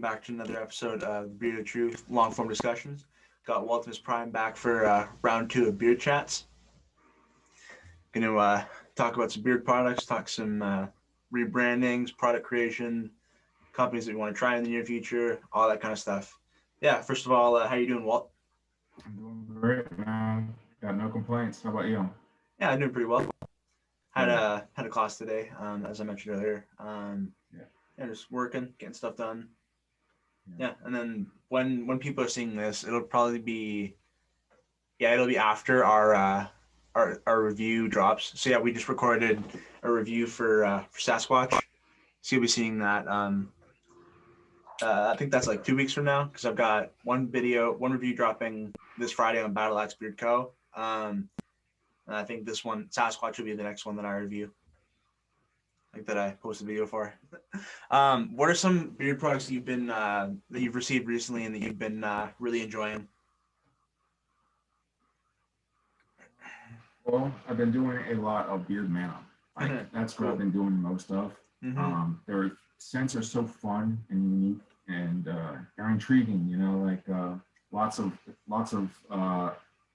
back to another episode of Beard of Truth long form discussions. Got Waltumus Prime back for round 2 of beard chats. Going to talk about some beard products, talk some rebrandings, product creation, companies that we want to try in the near future, all that kind of stuff. Yeah, first of all, how you doing, Walt? I'm doing great, man. Got no complaints. How about you? Yeah, I'm doing pretty well. Had Yeah. a class today, as I mentioned earlier. Yeah. Yeah, just working, getting stuff done. Yeah. Yeah, and then when people are seeing this, it'll be after our review drops. So yeah, we just recorded a review for Sasquatch. So you'll be seeing that. I think that's like 2 weeks from now because I've got one review dropping this Friday on Battle Axe Beard Co. And I think this one Sasquatch will be the next one that I review. Like that I posted a video for. What are some beard products that you've received recently and that you've been really enjoying? Well, I've been doing a lot of beard mana. That's what Cool. I've been doing most of. Mm-hmm. Their scents are so fun and unique, and they're intriguing. You know, like lots of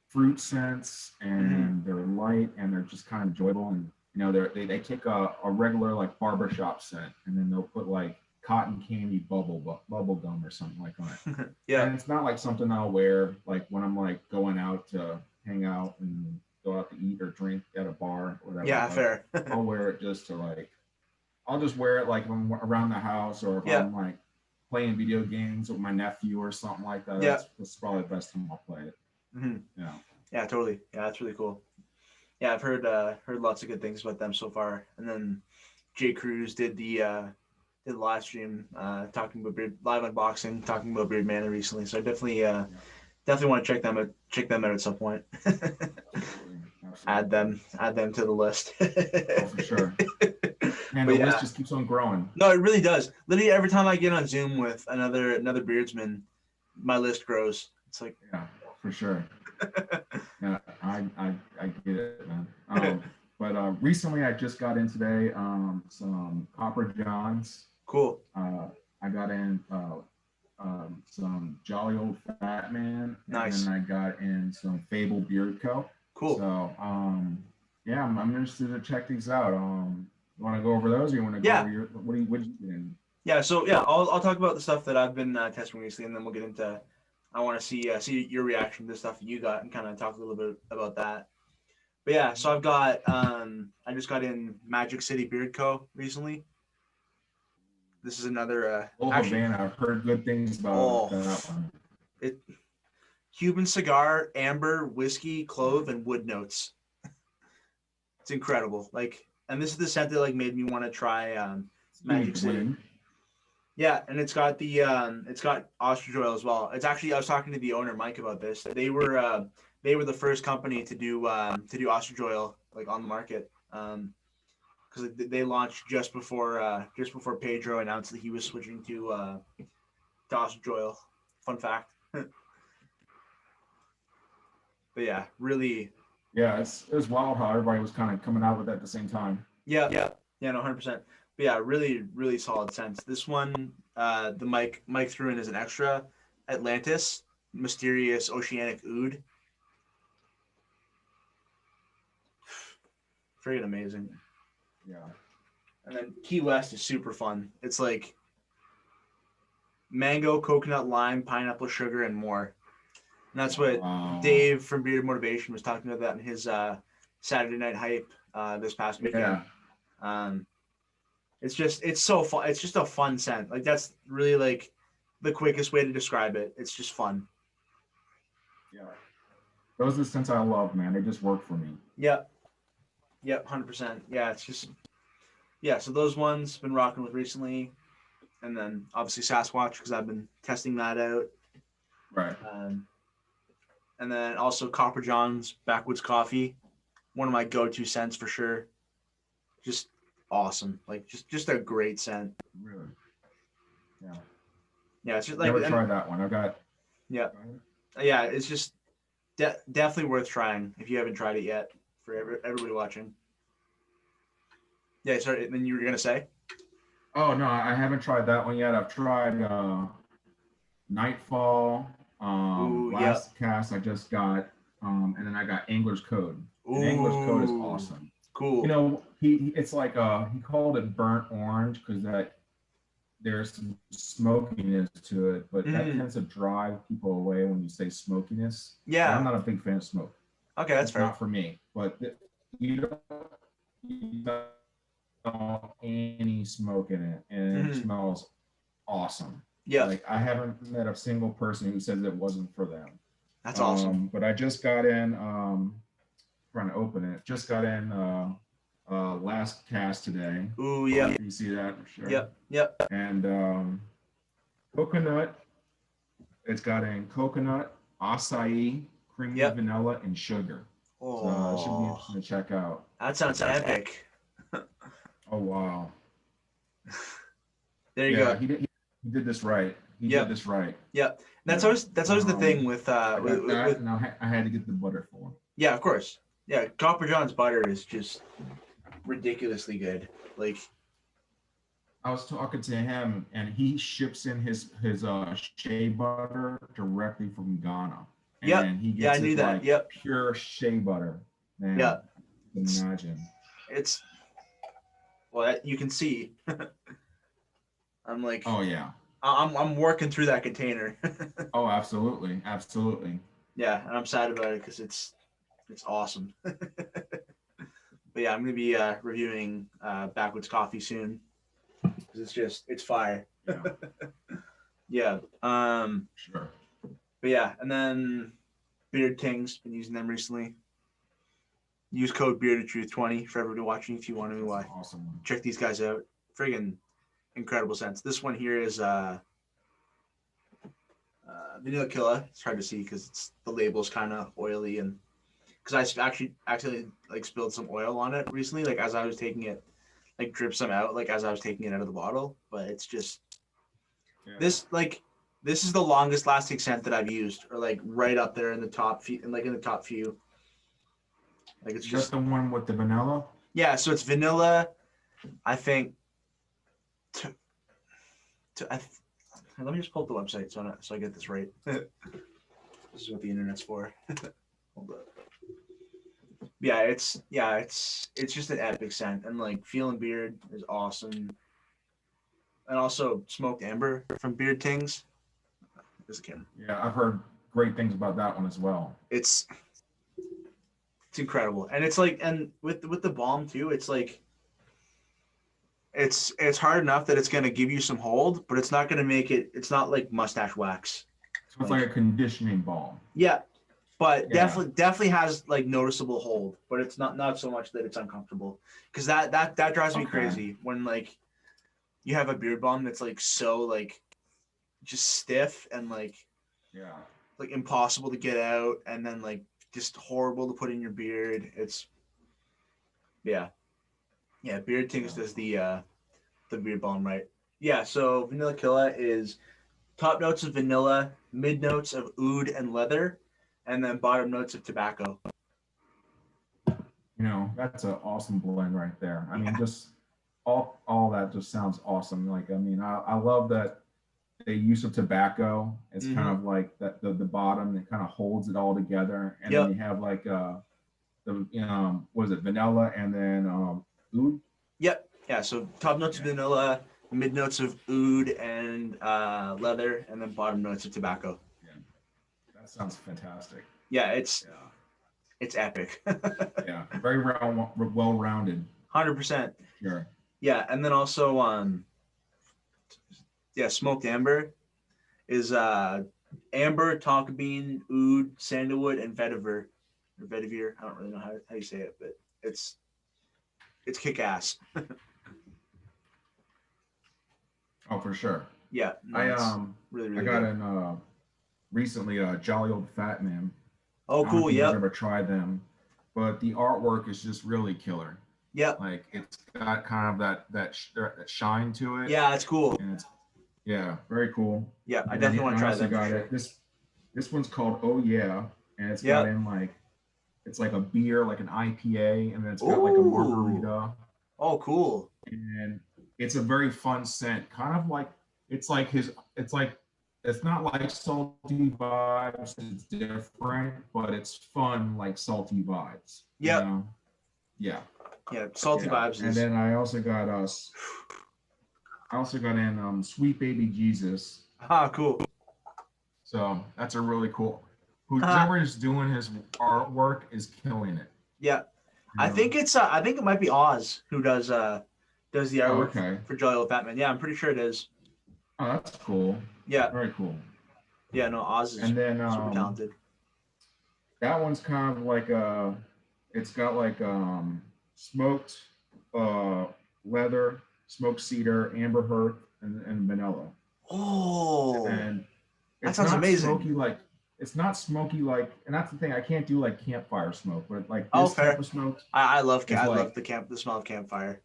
fruit scents, and they're light, and they're just kind of enjoyable. And you know, they take a regular like barbershop scent, and then they'll put like cotton candy bubble gum or something like that. Yeah. And it's not like something I'll wear like when I'm like going out to hang out and go out to eat or drink at a bar or whatever. Yeah, But fair. I'll wear it just to like, I'll just wear it like when I'm around the house or if Yeah. I'm like playing video games with my nephew or something like that. Yeah. That's probably the best time I'll play it. Mm-hmm. Yeah. Yeah, totally. Yeah, that's really cool. Yeah, I've heard lots of good things about them so far. And then Jay Cruz did the live stream talking about beard, live unboxing, talking about Beard Mana recently. So I definitely want to check them out at some point. Absolutely. Add them to the list. Oh, for sure. And But the list just keeps on growing. No, it really does. Literally every time I get on Zoom with another beardsman, my list grows. It's like, yeah, for sure. Yeah, I get it, man. But recently I just got in today some Copper Johns. Cool. I got in some Jolly Old Fat Man. Nice. And then I got in some Fable Beard Co. Cool. So yeah, I'm interested to check these out. You want to go over those, or you want to go over your what did you get in? Yeah. So yeah, I'll talk about the stuff that I've been testing recently, and then we'll get into. I want to see your reaction to the stuff you got and kind of talk a little bit about that. But yeah, so I've got I just got in Magic City Beard Co. recently. This is another Havana. I've heard good things about that one. Cuban cigar, amber, whiskey, clove, and wood notes. It's incredible. Like, and this is the scent that like made me want to try Magic City. Yeah, and it's got ostrich oil as well. It's actually I was talking to the owner Mike about this. They were the first company to do ostrich oil like on the market. Because they launched just before Pedro announced that he was switching to ostrich oil. Fun fact. But yeah, really. Yeah, it was wild how everybody was kind of coming out with it at the same time. Yeah, no, 100%. But yeah, really, really solid scents. This one, the Mike threw in as an extra, Atlantis, Mysterious Oceanic Oud. Friggin' amazing. Yeah. And then Key West is super fun. It's like mango, coconut, lime, pineapple, sugar, and more. And that's what Dave from Bearded Motivation was talking about that in his Saturday Night Hype this past weekend. Yeah. It's so fun. It's just a fun scent. Like that's really like the quickest way to describe it. It's just fun. Yeah. Those are the scents I love, man. They just work for me. Yep, 100%. Yeah, it's just so those ones been rocking with recently. And then obviously Sasquatch because I've been testing that out. Right. And then also Copper John's Backwoods Coffee, one of my go-to scents for sure. Just awesome, like just a great scent. Really? Yeah. Yeah, it's just like never tried that one. I've got. Yeah. It's just definitely worth trying if you haven't tried it yet. For everybody watching. Yeah, sorry. Then you were gonna say? Oh no, I haven't tried that one yet. I've tried Nightfall. Ooh, yep. Last cast I just got, and then I got Angler's Code. And Angler's Code is Ooh, awesome. cool. You know, it's like he called it burnt orange because that there's some smokiness to it, but that Mm, tends to drive people away when you say smokiness. And I'm yeah. not a big fan of smoke. Okay, that's It's fair. not for me. But you don't any smoke in it, and it Mm, smells awesome. yep. Like I haven't met a single person who says it wasn't for them. That's awesome. But I just got in. Trying to open it. Just got in last cast today. Ooh, yep. You see that? Sure. Yep. Yep. And coconut. It's got in coconut, acai, creamy Yep. vanilla, and sugar. So it should be Oh, interesting to check out. that sounds epic. Oh wow. There you Yeah, go. he did this right. He Yep. did this right. Yep. That's Yeah. always the thing with I got that, and I had to get the butter for him. yeah, of course. Yeah, Copper John's butter is just ridiculously good. Like, I was talking to him, and he ships in his shea butter directly from Ghana, yep. and he Yeah, I gets knew it that. like Yep. pure shea butter. Man, Yep. you can imagine. It's well, you can see. I'm like, Oh yeah. I'm working through that container. Oh, absolutely, absolutely. Yeah, and I'm sad about it because it's awesome. But yeah, I'm gonna be reviewing Backwoods Coffee soon because it's fire. Yeah. Yeah. Sure. But yeah, and then Beard Kings, been using them recently. Use code BeardedTruth20 for everybody watching if you want to Awesome. check these guys out. Friggin' incredible scents. This one here is Vanilla Killa. It's hard to see because the label's kind of oily, and because I actually like spilled some oil on it recently, like as I was taking it, like dripped some out, like as I was taking it out of the bottle. But it's just this is the longest lasting scent that I've used, or like right up there in the top few, and like in the top few. Like it's just the one with the vanilla. Yeah, so it's vanilla. I think. Let me just pull up the website so I get this right. This is what the internet's for. Hold up. Yeah, it's just an epic scent, and like Feeling Beard is awesome, and also Smoked Amber from Beard Tings. Yeah, I've heard great things about that one as well. It's incredible, and it's like, and with the balm too, it's like it's hard enough that it's gonna give you some hold, but it's not gonna make it. It's not like mustache wax. So it's like a conditioning balm. Yeah, but definitely has like noticeable hold, but it's not so much that it's uncomfortable, because that drives me crazy when like you have a beard balm that's like so like just stiff and like impossible to get out, and then like just horrible to put in your beard. It's Beard Tings does the beard balm right. Yeah, so Vanilla Killa is top notes of vanilla, mid notes of oud and leather, and then bottom notes of tobacco. You know, that's an awesome blend right there. I mean, just all that just sounds awesome. Like, I mean, I love that the use of tobacco. It's kind of like that the bottom that kind of holds it all together, and then you have like what is it, vanilla, and then oud. Yep. Yeah. So top notes of vanilla, mid notes of oud and leather, and then bottom notes of tobacco. Yeah, that sounds fantastic. Yeah, it's epic. Yeah, very well-rounded. 100%. Sure. Yeah, and then also smoked amber is amber, tonka bean, oud, sandalwood, and vetiver. Or vetiver. I don't really know how you say it, but it's kick ass. Oh, for sure. Yeah. No, I really I got in recently Jolly Old Fat Man. Oh, cool. Yeah. I've never tried them, but the artwork is just really killer. Yeah. Like it's got kind of that shine to it. Yeah, it's cool. And it's very cool. Yeah, I definitely want to try that. Got it. This one's called Oh Yeah, and it's got in like it's like a beer, like an IPA, and then it's got like a margarita. Oh, cool. And it's a very fun scent, kind of like it's like it's not like salty vibes. It's different, but it's fun like salty vibes. You Yep. know? Yeah. Yeah. Salty vibes And is. then I also got us. I also got in Sweet Baby Jesus. Ah, cool. So that's a really cool. Uh, Whoever is doing his artwork is killing it. yeah. You I know? think it's I think it might be Oz who does the artwork okay. for Jolly Old Fat Man. Yeah, I'm pretty sure it is. Oh, that's cool. Yeah. Very cool. Yeah, no, Oz is And then super talented. that one's kind of like it's got like smoked leather, smoked cedar, amber hearth, and vanilla. Oh, And that it's sounds not amazing. smoky like it's not smoky like, and that's the thing. I can't do like campfire smoke, but like Oh, this fair. type of smoke. I love is like, love the smell of campfire.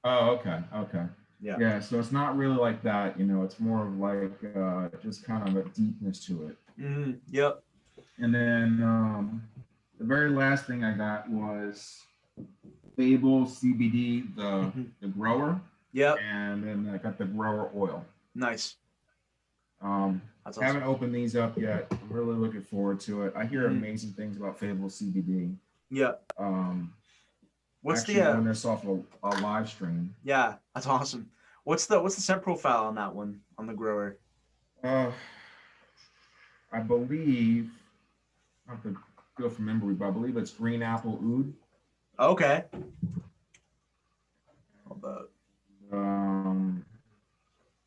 Oh, okay, okay. Yeah. Yeah, so it's not really like that, you know. It's more of like just kind of a deepness to it. Mm-hmm. Yep. And then the very last thing I got was Fable CBD, the grower. Yep. And then I got the grower oil. Nice. That's awesome. Haven't opened these up yet. I'm really looking forward to it. I hear amazing things about Fable CBD. Yeah. What's actually run this off a live stream? Yeah, that's awesome. What's the scent profile on that one, on the grower? I believe, I have to go from memory, but I believe it's green apple oud. Okay. How about?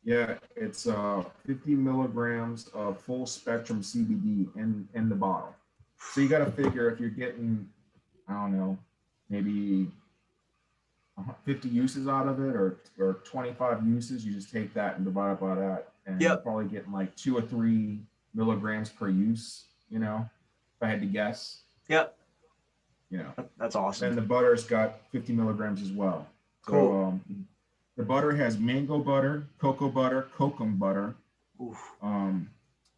Yeah, it's 50 milligrams of full spectrum CBD in the bottle. So you got to figure if you're getting, I don't know, maybe 50 uses out of it or 25 uses, you just take that and divide it by that. And you're probably getting like 2 or 3 milligrams per use, you know, if I had to guess. Yep. You know, that's awesome. And the butter's got 50 milligrams as well. Cool. So the butter has mango butter, cocoa butter, kokum butter,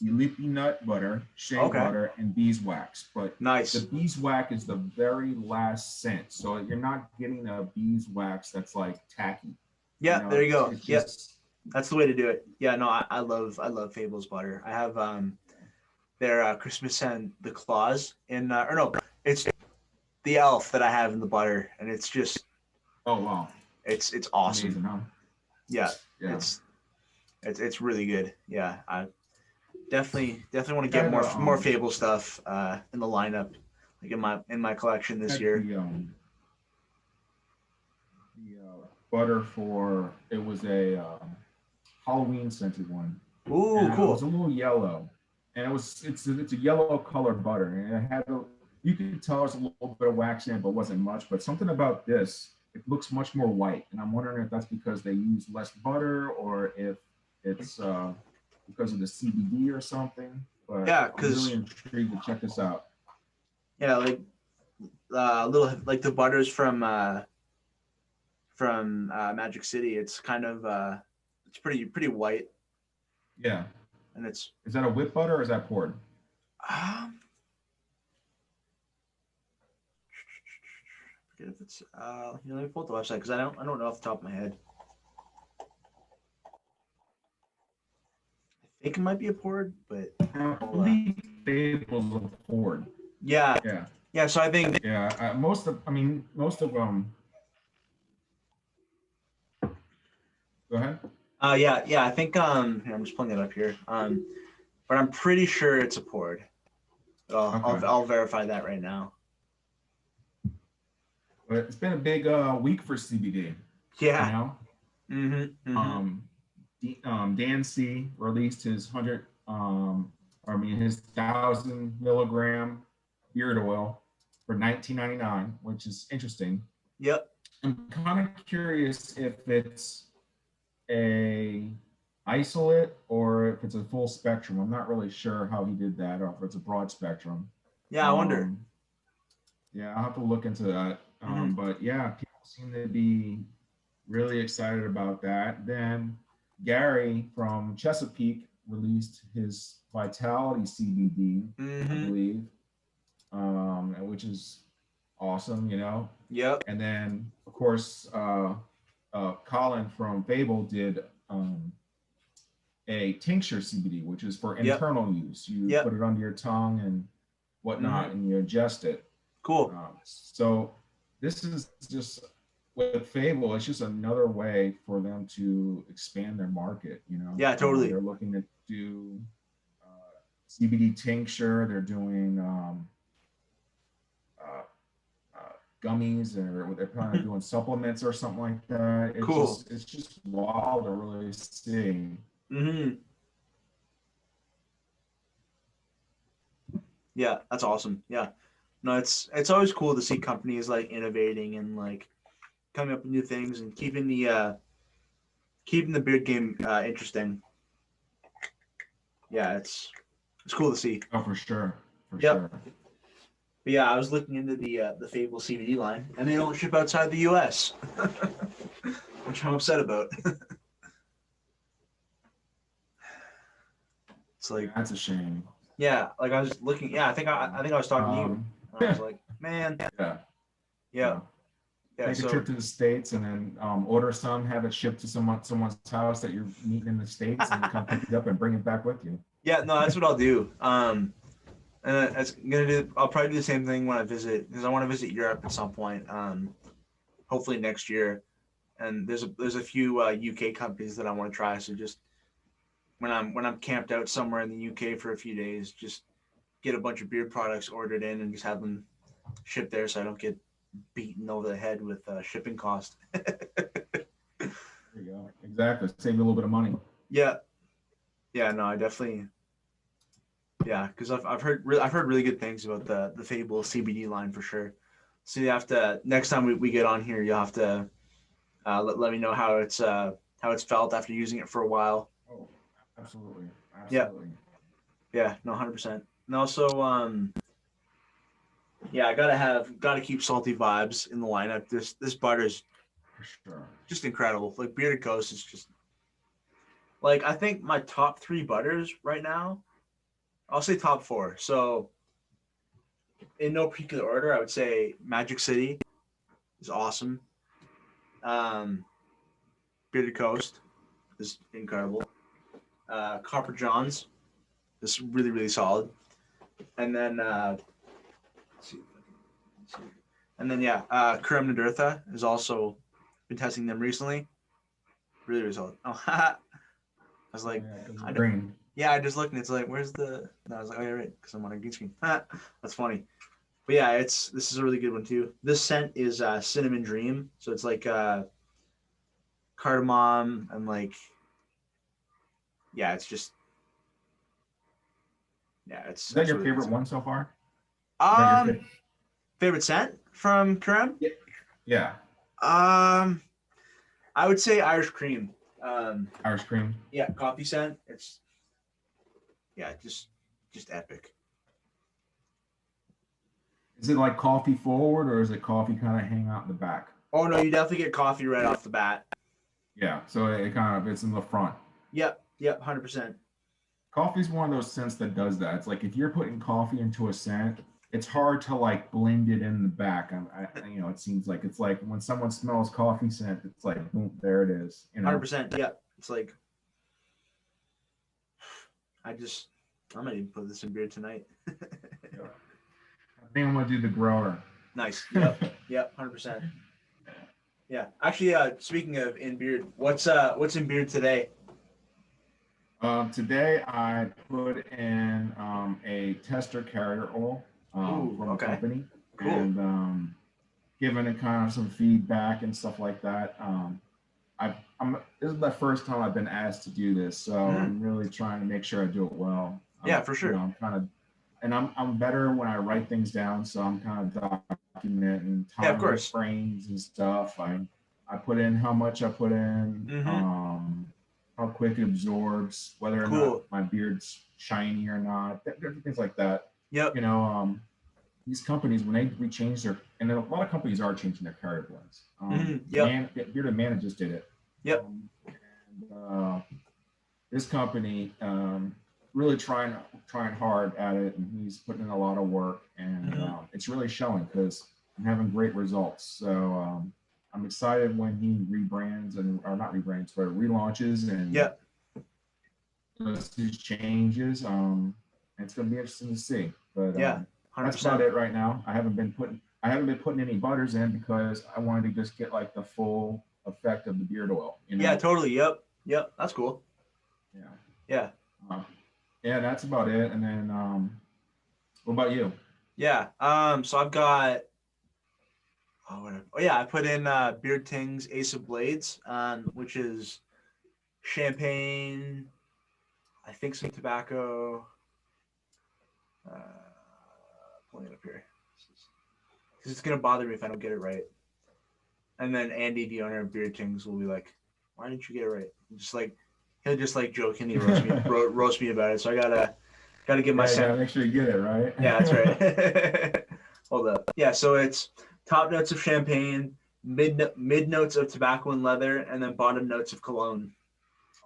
Ulipi nut butter, shea butter, and beeswax. But nice. The beeswax is the very last scent. So you're not getting a beeswax that's like tacky. Yeah, you know? There you go. Yes. That's the way to do it. Yeah, no, I love Fable's butter. I have their Christmas and the claws in or no, it's the elf that I have in the butter, and it's just wow. It's awesome. Amazing, huh? Yeah. It's really good. Yeah, I definitely want to get more Fable stuff in the lineup, like in my collection this year. The butter for it was a Halloween scented one. Ooh, and cool. It was a little yellow, and it's a yellow colored butter, and it had you could tell there's a little bit of wax in it, but wasn't much. But something about this, it looks much more white, and I'm wondering if that's because they use less butter or if it's because of the CBD or something. But yeah, I'm really intrigued to check this out. Yeah, like little like the butters from Magic City. It's kind of it's pretty white. Yeah. And is that a whip butter or is that poured? If it's let me pull up the website because I don't know off the top of my head. I think it might be a poured, but I believe Fable's a poured. Yeah. So I think most of them. Go ahead. Yeah. I think I'm just pulling it up here. But I'm pretty sure it's a poured. But I'll verify that right now. But it's been a big week for CBD. Yeah. You know? Dan C released his 1,000 milligram beard oil for $19.99, which is interesting. Yep. I'm kind of curious if it's a isolate or if it's a full spectrum. I'm not really sure how he did that, or if it's a broad spectrum. Yeah, I wonder. Yeah, I'll have to look into that. But yeah, people seem to be really excited about that. Then Gary from Chesapeake released his Vitality CBD, I believe, which is awesome, you know. Yep. And then, of course, Colin from Fable did a tincture CBD, which is for Yep. internal use. You Yep. put it under your tongue and whatnot, and you ingest it. Cool. So this is just with Fable. It's just another way for them to expand their market. You know. Yeah, totally. They're looking to do CBD tincture. They're doing gummies, or they're probably doing supplements or something like that. It's just wild to really see. Yeah, that's awesome. Yeah, no, it's always cool to see companies like innovating and like coming up with new things and keeping the beard game interesting. Yeah, it's cool to see. Oh, for sure. For Yep. sure. But yeah, I was looking into the Fable CBD line, and they don't ship outside the U.S., which I'm upset about. It's like, that's a shame. Yeah, like I was looking. Yeah, I think I was talking to you. And I was like, man. Yeah. Take a trip to the States and then order some, have it shipped to someone's house that you're meeting in the States, and come pick it up and bring it back with you. Yeah, no, that's what I'll do. And I'll probably do the same thing when I visit, because I want to visit Europe at some point. Hopefully next year. And there's a few UK companies that I want to try. So just when I'm camped out somewhere in the UK for a few days, just get a bunch of beard products ordered in and just have them shipped there, so I don't get beaten over the head with shipping cost. There you go. Exactly. Save you a little bit of money. Yeah. No, I definitely. Yeah, because I've heard really good things about the Fable CBD line for sure. So you have to, next time we get on here, you'll have to let me know how it's felt after using it for a while. Oh, absolutely. Yeah. No, 100%. And also, yeah, I gotta keep Salty Vibes in the lineup. This butter is just incredible. Like Bearded Coast is just like, I think my top 3 butters right now, I'll say top 4. So in no particular order, I would say Magic City is awesome. Bearded Coast is incredible. Copper John's is really, really solid. And then Creme Nadurtha is also been testing them recently. Really, really solid. Oh, I was like, I just looked and it's like, where's the? And I was like, oh yeah, right, because I'm on a green screen. That's funny. But yeah, this is a really good one too. This scent is Cinnamon Dream, so it's like cardamom and like, yeah, it's just, yeah, it's. Is that your favorite one so far? Favorite scent from Creme? Yeah. I would say Irish Cream. Irish Cream. Yeah, coffee scent. It's, yeah, just epic. Is it like coffee forward, or is it coffee kind of hang out in the back? Oh no, you definitely get coffee right off the bat. Yeah, so it's in the front. Yep, 100%. Coffee's one of those scents that does that. It's like if you're putting coffee into a scent, it's hard to like blend it in the back. It seems like it's like when someone smells coffee scent, it's like boom, there it is. 100%. Yeah, it's like I might even put this in beer tonight. Yeah. I think I'm gonna do the grower. Nice. Yep. 100%. Yeah. Actually, speaking of in beard, what's in beard today? Today I put in a tester carrier oil from a company. Cool. And giving it kind of some feedback and stuff like that. This is the first time I've been asked to do this, so I'm really trying to make sure I do it well. Yeah, for sure. I'm better when I write things down, so I'm kind of documenting time frames and stuff. I put in how much I put in, how quick it absorbs, whether or not my beard's shiny or not, different things like that. Yep. These companies, when they change and a lot of companies are changing their carrier blends. Bearded Man just did it. Yep. This company really trying hard at it, and he's putting in a lot of work, and it's really showing because I'm having great results. So I'm excited when he rebrands, or not rebrands, but relaunches, and these changes. It's going to be interesting to see. But Yeah, that's 100%. about it right now. I haven't been putting any butters in because I wanted to just get like the full effect of the beard oil. You know? Yeah, totally. Yep. That's cool. Yeah. Yeah. Yeah, that's about it. And then, what about you? Yeah. So I've got. Oh yeah, I put in Beard Ting's Ace of Blades, which is champagne. I think some tobacco. Pulling it up here. Because it's gonna bother me if I don't get it right. And then Andy, the owner of Beard Kings, will be like, "Why didn't you get it right?" Just like he'll just like jokingly roast me about it. So I gotta get my gotta make sure you get it right. Yeah, that's right. Hold up. Yeah, so it's top notes of champagne, mid notes of tobacco and leather, and then bottom notes of cologne.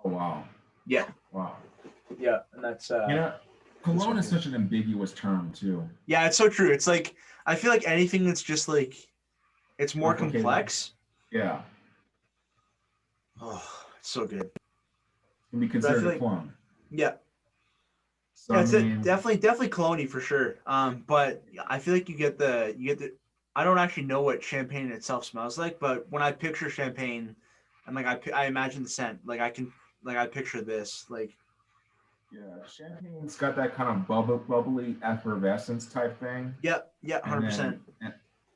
Oh wow. Yeah. Wow. Yeah, and that's cologne is such an ambiguous term too. Yeah, it's so true. It's like I feel like anything that's just like it's more complex. Yeah. Oh, it's so good. Can be considered a cologne. Yeah. So, Yeah, it's definitely cologne for sure. But I feel like you get the I don't actually know what champagne itself smells like, but when I picture champagne, and like I imagine the scent, like I picture this, like. Yeah, champagne's got that kind of bubbly effervescence type thing. Yep, 100%.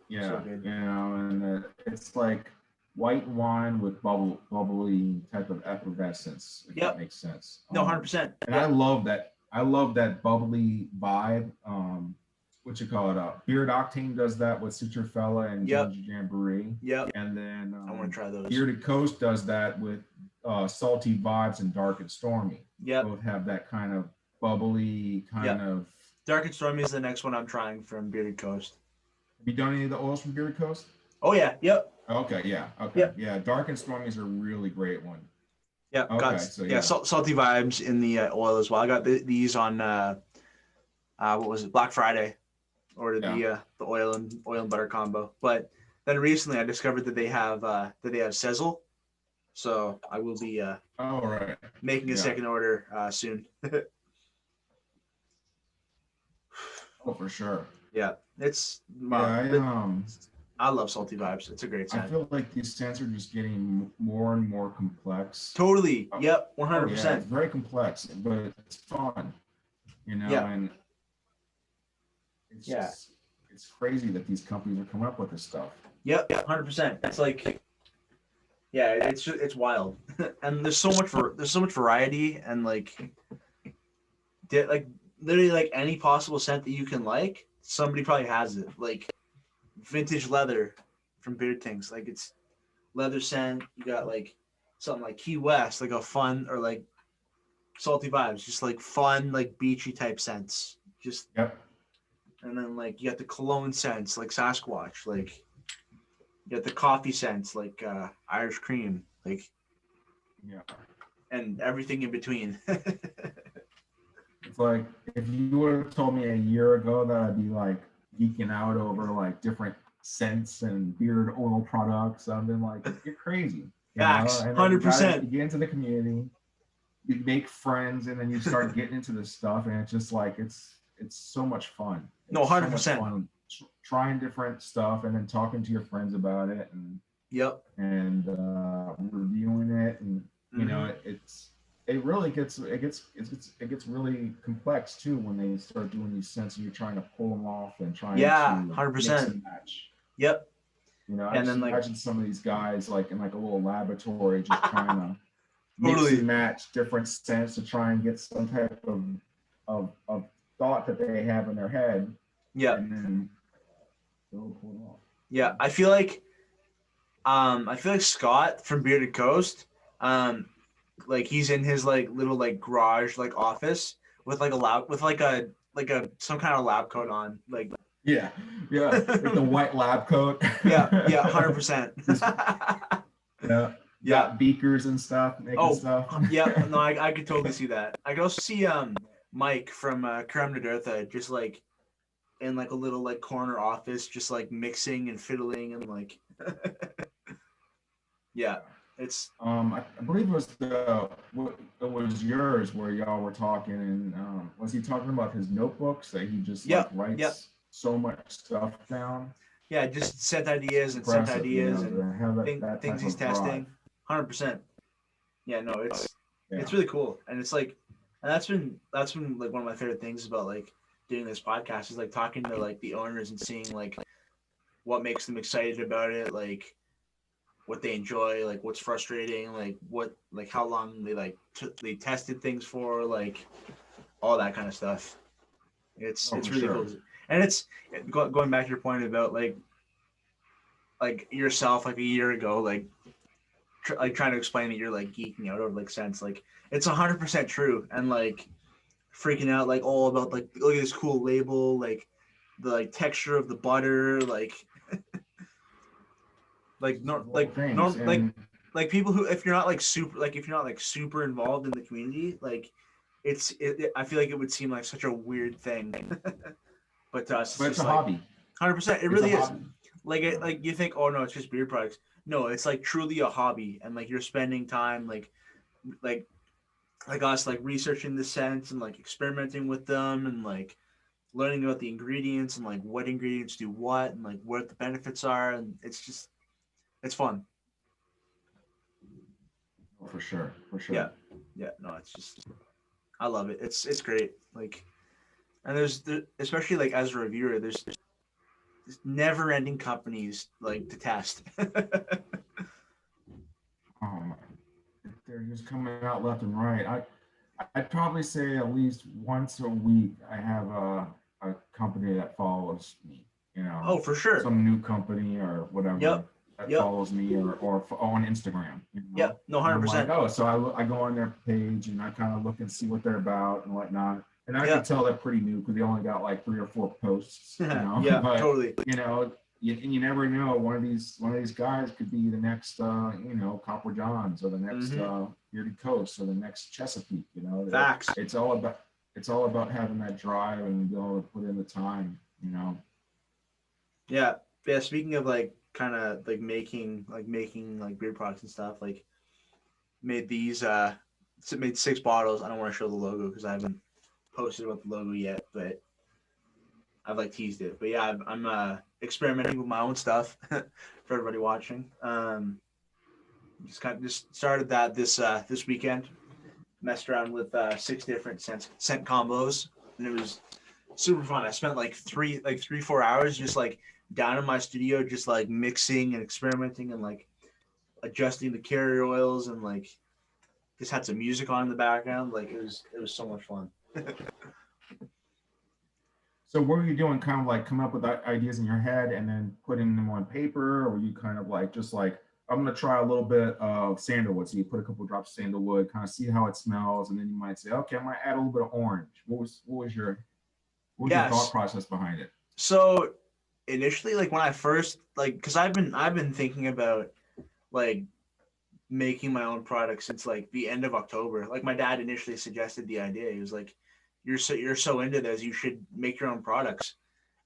Yeah, so you know, and it's like white wine with bubbly type of effervescence. If that makes sense. No, 100%. And I love that. I love that bubbly vibe. What you call it? Beard Octane does that with Citrofella and Ginger Jamboree. Yep. And then I want to try those. Bearded Coast does that with Salty Vibes and Dark and Stormy. Yep. Both have that kind of bubbly kind of. Dark and Stormy is the next one I'm trying from Bearded Coast. Have you done any of the oils from Bearded Coast? Oh yeah. Yep. Okay. Yeah. Okay. Yep. Yeah. Dark and Stormy is a really great one. Yeah. Okay. Salty Vibes in the oil as well. I got these on what was it? Black Friday. Ordered the oil and butter combo. But then recently I discovered that they have Sizzle. So I will be making a second order soon. Oh, for sure. Yeah, it's I love Salty Vibes. It's a great scent. I feel like these scents are just getting more and more complex. Totally. Yep. 100%. It's very complex, but it's fun. You know, and it's it's crazy that these companies are coming up with this stuff. Yep. 100%. It's like. Yeah, it's wild, and there's so much variety, and like literally like any possible scent that you can like, somebody probably has it. Like vintage leather from Beard Things, like it's leather scent. You got like something like Key West, like a fun, or like Salty Vibes, just like fun, like beachy type scents. Just and then like you got the cologne scents, like Sasquatch, like. You got the coffee scents like Irish cream, like and everything in between. It's like if you would have told me a year ago that I'd be like geeking out over like different scents and beard oil products, I've been like, you're crazy. Facts, 100%. You get into the community, you make friends, and then you start getting into this stuff, and it's just like it's so much fun. No, 100%. Trying different stuff and then talking to your friends about it and and reviewing it, and you know it really gets really complex too when they start doing these scents and you're trying to pull them off and trying to 100% mix and match. You know, I just imagine some of these guys like in like a little laboratory just trying to mix and match different scents to try and get some type of thought that they have in their head. And then they'll pull it off. Yeah, I feel like Scott from Bearded Coast, like he's in his like little like garage like office with like some kind of lab coat on, like like the white lab coat. 100%. Got beakers and stuff, making stuff. No, I could totally see that. I could also see Mike from Creme de Dertha just like in like a little like corner office, just like mixing and fiddling and like It's I believe it was it was yours where y'all were talking, and was he talking about his notebooks that he just like yep, yep, writes so much stuff down? yeah. Just sent It's ideas and sent impressive, you ideas know, and to have that things type he's of drive. testing. 100%. Yeah, no, Yeah. it's really cool, and it's like, and that's been like one of my favorite things about like doing this podcast is like talking to like the owners and seeing like what makes them excited about it, like what they enjoy, like what's frustrating, like what like how long they like they tested things for, like all that kind of stuff. Oh, It's for really cool, sure. and it's going back to your point about like yourself like a year ago, like trying to explain that you're like geeking out over like sense, like it's 100% true, and like freaking out like all about like look at this cool label, like the like texture of the butter, like Just these no little like things, norm and like people who if you're not like super like if you're not like super involved in the community, like I feel like it would seem like such a weird thing, but to us it's but it's just a like hobby. 100%. It It's a really is. hobby. Like you think, oh no, it's just beer products. No, it's like truly a hobby, and like you're spending time like like us like researching the scents and like experimenting with them and like learning about the ingredients and like what ingredients do what and like what the benefits are, and it's just it's fun. Oh, for sure, for Yeah, sure. yeah. No, it's just I love it. It's great. Like, and there, especially like as a reviewer, there's never ending companies like to test. Um, they're just coming out left and right. I'd probably say at least once a week I have a company that follows me, you know, Oh, for sure. some new company or whatever Yep. that Yep. follows me or on Instagram, you know. Yep. No, And hundred I'm like, percent. oh, so I go on their page and I kind of look and see what they're about and whatnot. And I can Yep. tell they're pretty new because they only got like 3 or 4 posts, you know. Yeah. But Totally. you know, you never know. One of these guys could be the next, you know, Copper Johns or the next Mm-hmm. Bearded Coast or the next Chesapeake. You know, Facts. it's all about having that drive and being able to put in the time. You know. Yeah. Yeah. Speaking of like kind of like making like beer products and stuff, like made these made 6 bottles. I don't want to show the logo because I haven't posted about the logo yet, but I've like teased it. But yeah, I'm experimenting with my own stuff for everybody watching. Just started that this weekend. Messed around with 6 different scent combos, and it was super fun. I spent like 3-4 hours just like down in my studio, just like mixing and experimenting and like adjusting the carrier oils and like just had some music on in the background. Like it was so much fun. So what were you doing? Kind of like coming up with ideas in your head and then putting them on paper, or were you kind of like just like I'm gonna try a little bit of sandalwood. So you put a couple of drops of sandalwood, kind of see how it smells, and then you might say, okay, I might add a little bit of orange. What was your thought Yes. process behind it? So initially, like when I first like, because I've been thinking about like making my own product since like the end of October. Like my dad initially suggested the idea. He was like, "You're so into this, you should make your own products."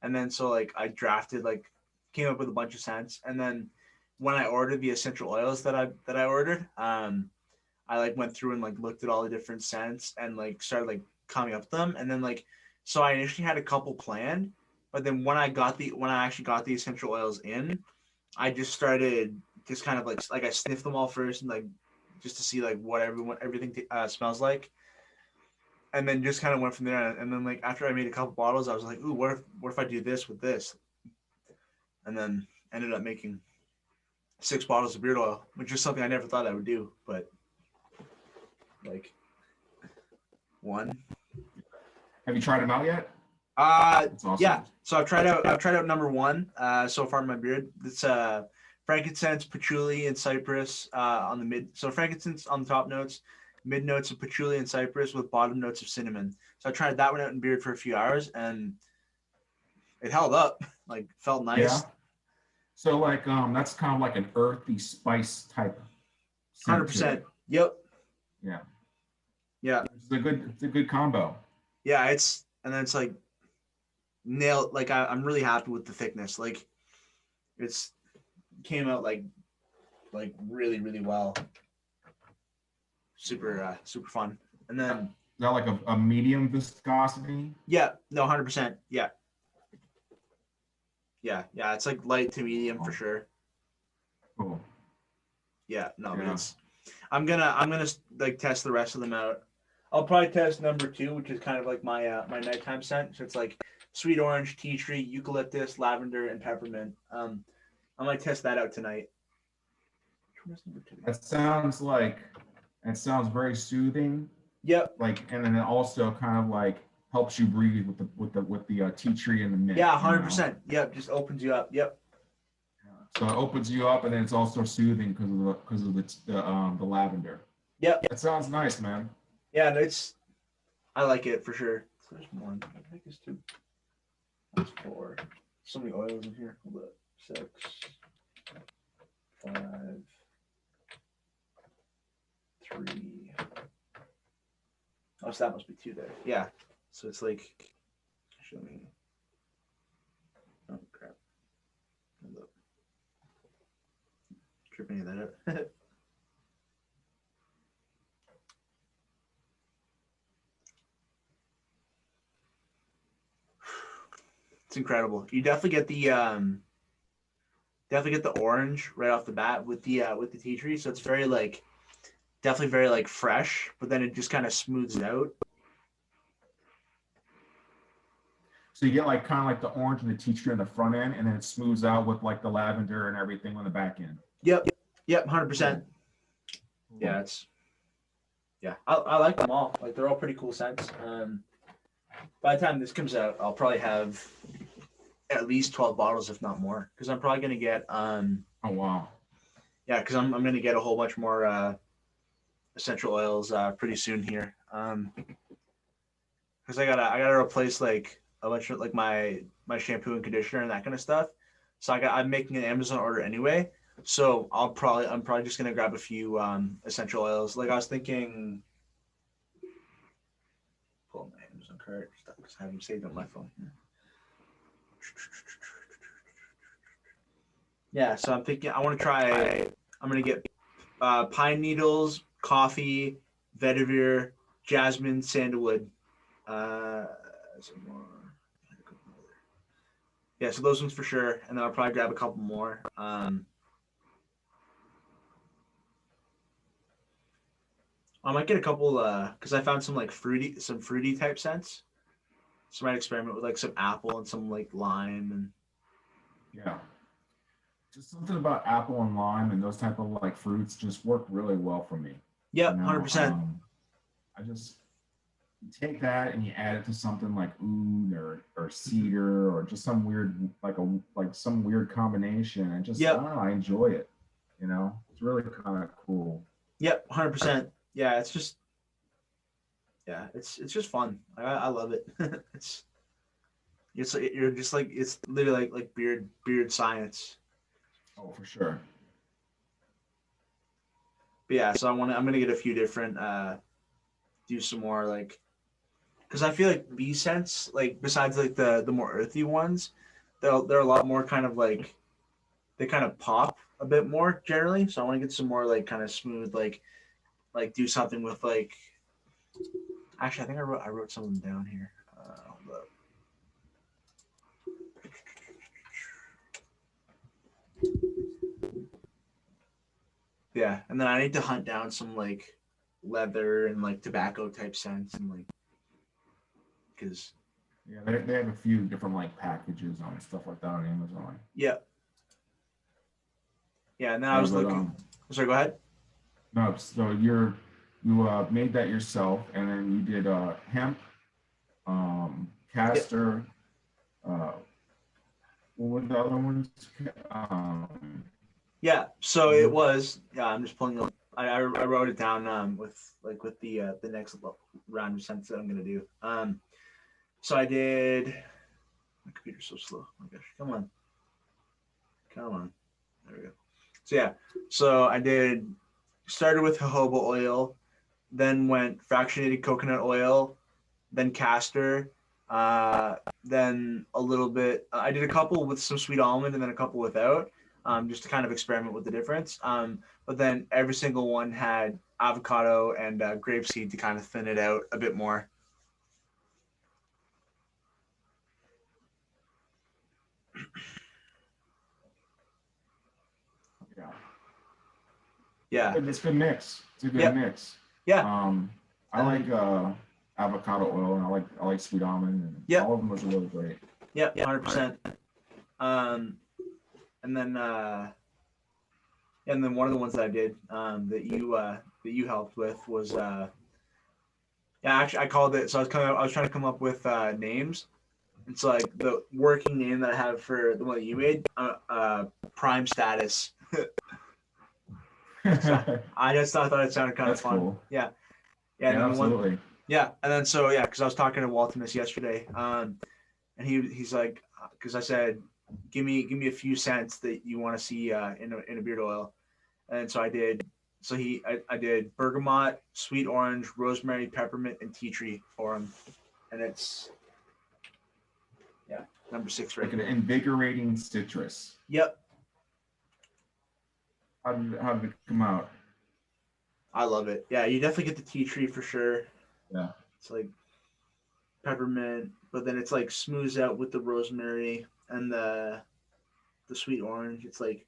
And then so like I drafted like came up with a bunch of scents, and then when I ordered the essential oils that I ordered, I like went through and like looked at all the different scents and like started like coming up with them, and then like so I initially had a couple planned, but then when I actually got the essential oils in, I just started just kind of like I sniffed them all first and like just to see like what everything smells like, and then just kind of went from there. And then like after I made a couple bottles, I was like, ooh, what if I do this with this? And then ended up making 6 bottles of beard oil, which is something I never thought I would do, but like one. Have you tried them out yet? That's Yeah. awesome. So I've tried out number one so far in my beard. It's frankincense, patchouli, and cypress on the mid. So frankincense on the top notes, mid notes of patchouli and cypress with bottom notes of cinnamon. So I tried that one out in beard for a few hours and it held up. Like felt Yeah. nice. So like that's kind of like an earthy spice type Hundred scent to percent. it. Yep. Yeah. Yeah. It's a good combo. Yeah. And then it's like nailed. Like I'm really happy with the thickness. Like it's came out like like really, really well. Super fun. And then Is that like a medium viscosity? yeah, no, 100%. Yeah. Yeah, it's like light to medium for sure. Cool. Yeah, no, but Yeah. it's I'm gonna like test the rest of them out. I'll probably test number 2, which is kind of like my my nighttime scent. So it's like sweet orange, tea tree, eucalyptus, lavender, and peppermint. I might test that out tonight. Which one is number 2? That sounds very soothing. Yep. Like, and then it also kind of like helps you breathe with the tea tree and the mint. Yeah, 100%. Yep, just opens you up. Yep. So it opens you up, and then it's also soothing because of the lavender. Yep. That sounds nice, man. Yeah, no, I like it for sure. So there's one. I think it's 2. That's 4. So many oils in here. Hold up. 6, 5, 3. Oh, so that must be 2 there. Yeah. So it's like, show me. Oh crap. Hold up. Trip any of that out. It's incredible. You definitely get the orange right off the bat with the tea tree. So it's very like definitely very like fresh, but then it just kind of smooths it out. So you get like kind of like the orange and the tea tree on the front end, and then it smooths out with like the lavender and everything on the back end. Yep, 100%. Yeah, I like them all. Like they're all pretty cool scents. By the time this comes out, I'll probably have at least 12 bottles, if not more, because I'm probably gonna get Oh wow. Yeah, because I'm gonna get a whole bunch more essential oils pretty soon here. Because I gotta replace like a bunch of like my shampoo and conditioner and that kind of stuff. So I'm making an Amazon order anyway. So I'm probably just gonna grab a few essential oils. Like I was thinking, pull my Amazon cart because I haven't saved on my phone. Yeah, so I'm thinking I'm gonna get pine needles, coffee, vetiver, jasmine, sandalwood. Some more. Yeah, so those ones for sure, and then I'll probably grab a couple more. I might get a couple because I found some fruity type scents. So I might experiment with like some apple and some like lime and yeah. Just something about apple and lime and those type of like fruits just work really well for me. Yeah, 100%. I just take that and you add it to something like oud or cedar or just some weird some weird combination and just I don't know, I enjoy it. It's really kind of cool. Yep, 100%. Yeah, it's just fun. I love it. it's you're just like it's literally like beard science. Oh, for sure. But yeah, so I'm gonna get a few different do some more like because I feel like bee scents like besides like the more earthy ones, they're a lot more kind of like they kind of pop a bit more generally. So I want to get some more like kind of smooth like do something with like. Actually, I think I wrote some of them down here. Hold up. Yeah, and then I need to hunt down some like leather and like tobacco type scents and like because yeah, they have a few different like packages on stuff like that on Amazon. Yeah, and then I was looking. Sorry, go ahead. No, so you made that yourself, and then you did hemp, castor. What were the other ones? Yeah, so it was. Yeah, I'm just pulling. I wrote it down with the next round of scents that I'm gonna do. So I did. My computer's so slow. Oh my gosh, come on. There we go. So yeah, so I started with jojoba oil, then went fractionated coconut oil, then castor, then a little bit. I did a couple with some sweet almond and then a couple without. just to kind of experiment with the difference. But then every single one had avocado and grapeseed to kind of thin it out a bit more. Yeah. Yeah. It's a good mix. It's a good Yep. mix. Yeah. I like avocado oil, and I like sweet almond, and Yep. all of them was really great. Yep. 100%. And then one of the ones that I did that you helped with was actually I called it. So I was trying to come up with names. It's like the working name that I have for the one that you made, prime status. So I thought it sounded kind That's of fun. cool. Yeah. Yeah, And then absolutely. and then because I was talking to Waltumus yesterday, and he's like, because I said, give me a few scents that you want to see in a beard oil, and so I did. So I did bergamot, sweet orange, rosemary, peppermint, and tea tree for him, and it's number 6 right Like an here. invigorating citrus. Yep. How did it come out? I love it. Yeah, you definitely get the tea tree for sure. Yeah. It's like peppermint, but then it's like smooths out with the rosemary and the sweet orange. It's like,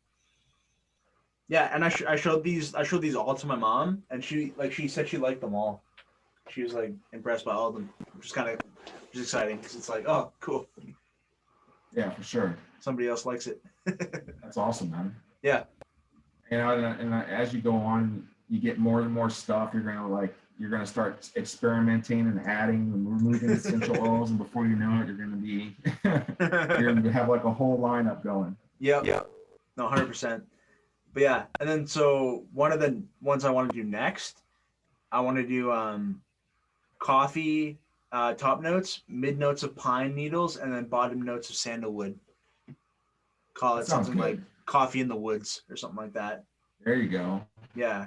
yeah, and I showed these all to my mom, and she said she liked them all. She was like impressed by all of them, which is kind of exciting because it's like, oh, cool. Yeah, for sure. Somebody else likes it. That's awesome, man. Yeah. And as you go on, you get more and more stuff. You're gonna start experimenting and adding and removing essential oils, and before you know it, you're gonna have like a whole lineup going. Yep. Yeah. No, 100%. But yeah, and then so one of the ones I want to do next, I want to do coffee top notes, mid notes of pine needles, and then bottom notes of sandalwood. Call it something like coffee in the woods or something like that. There you go. Yeah.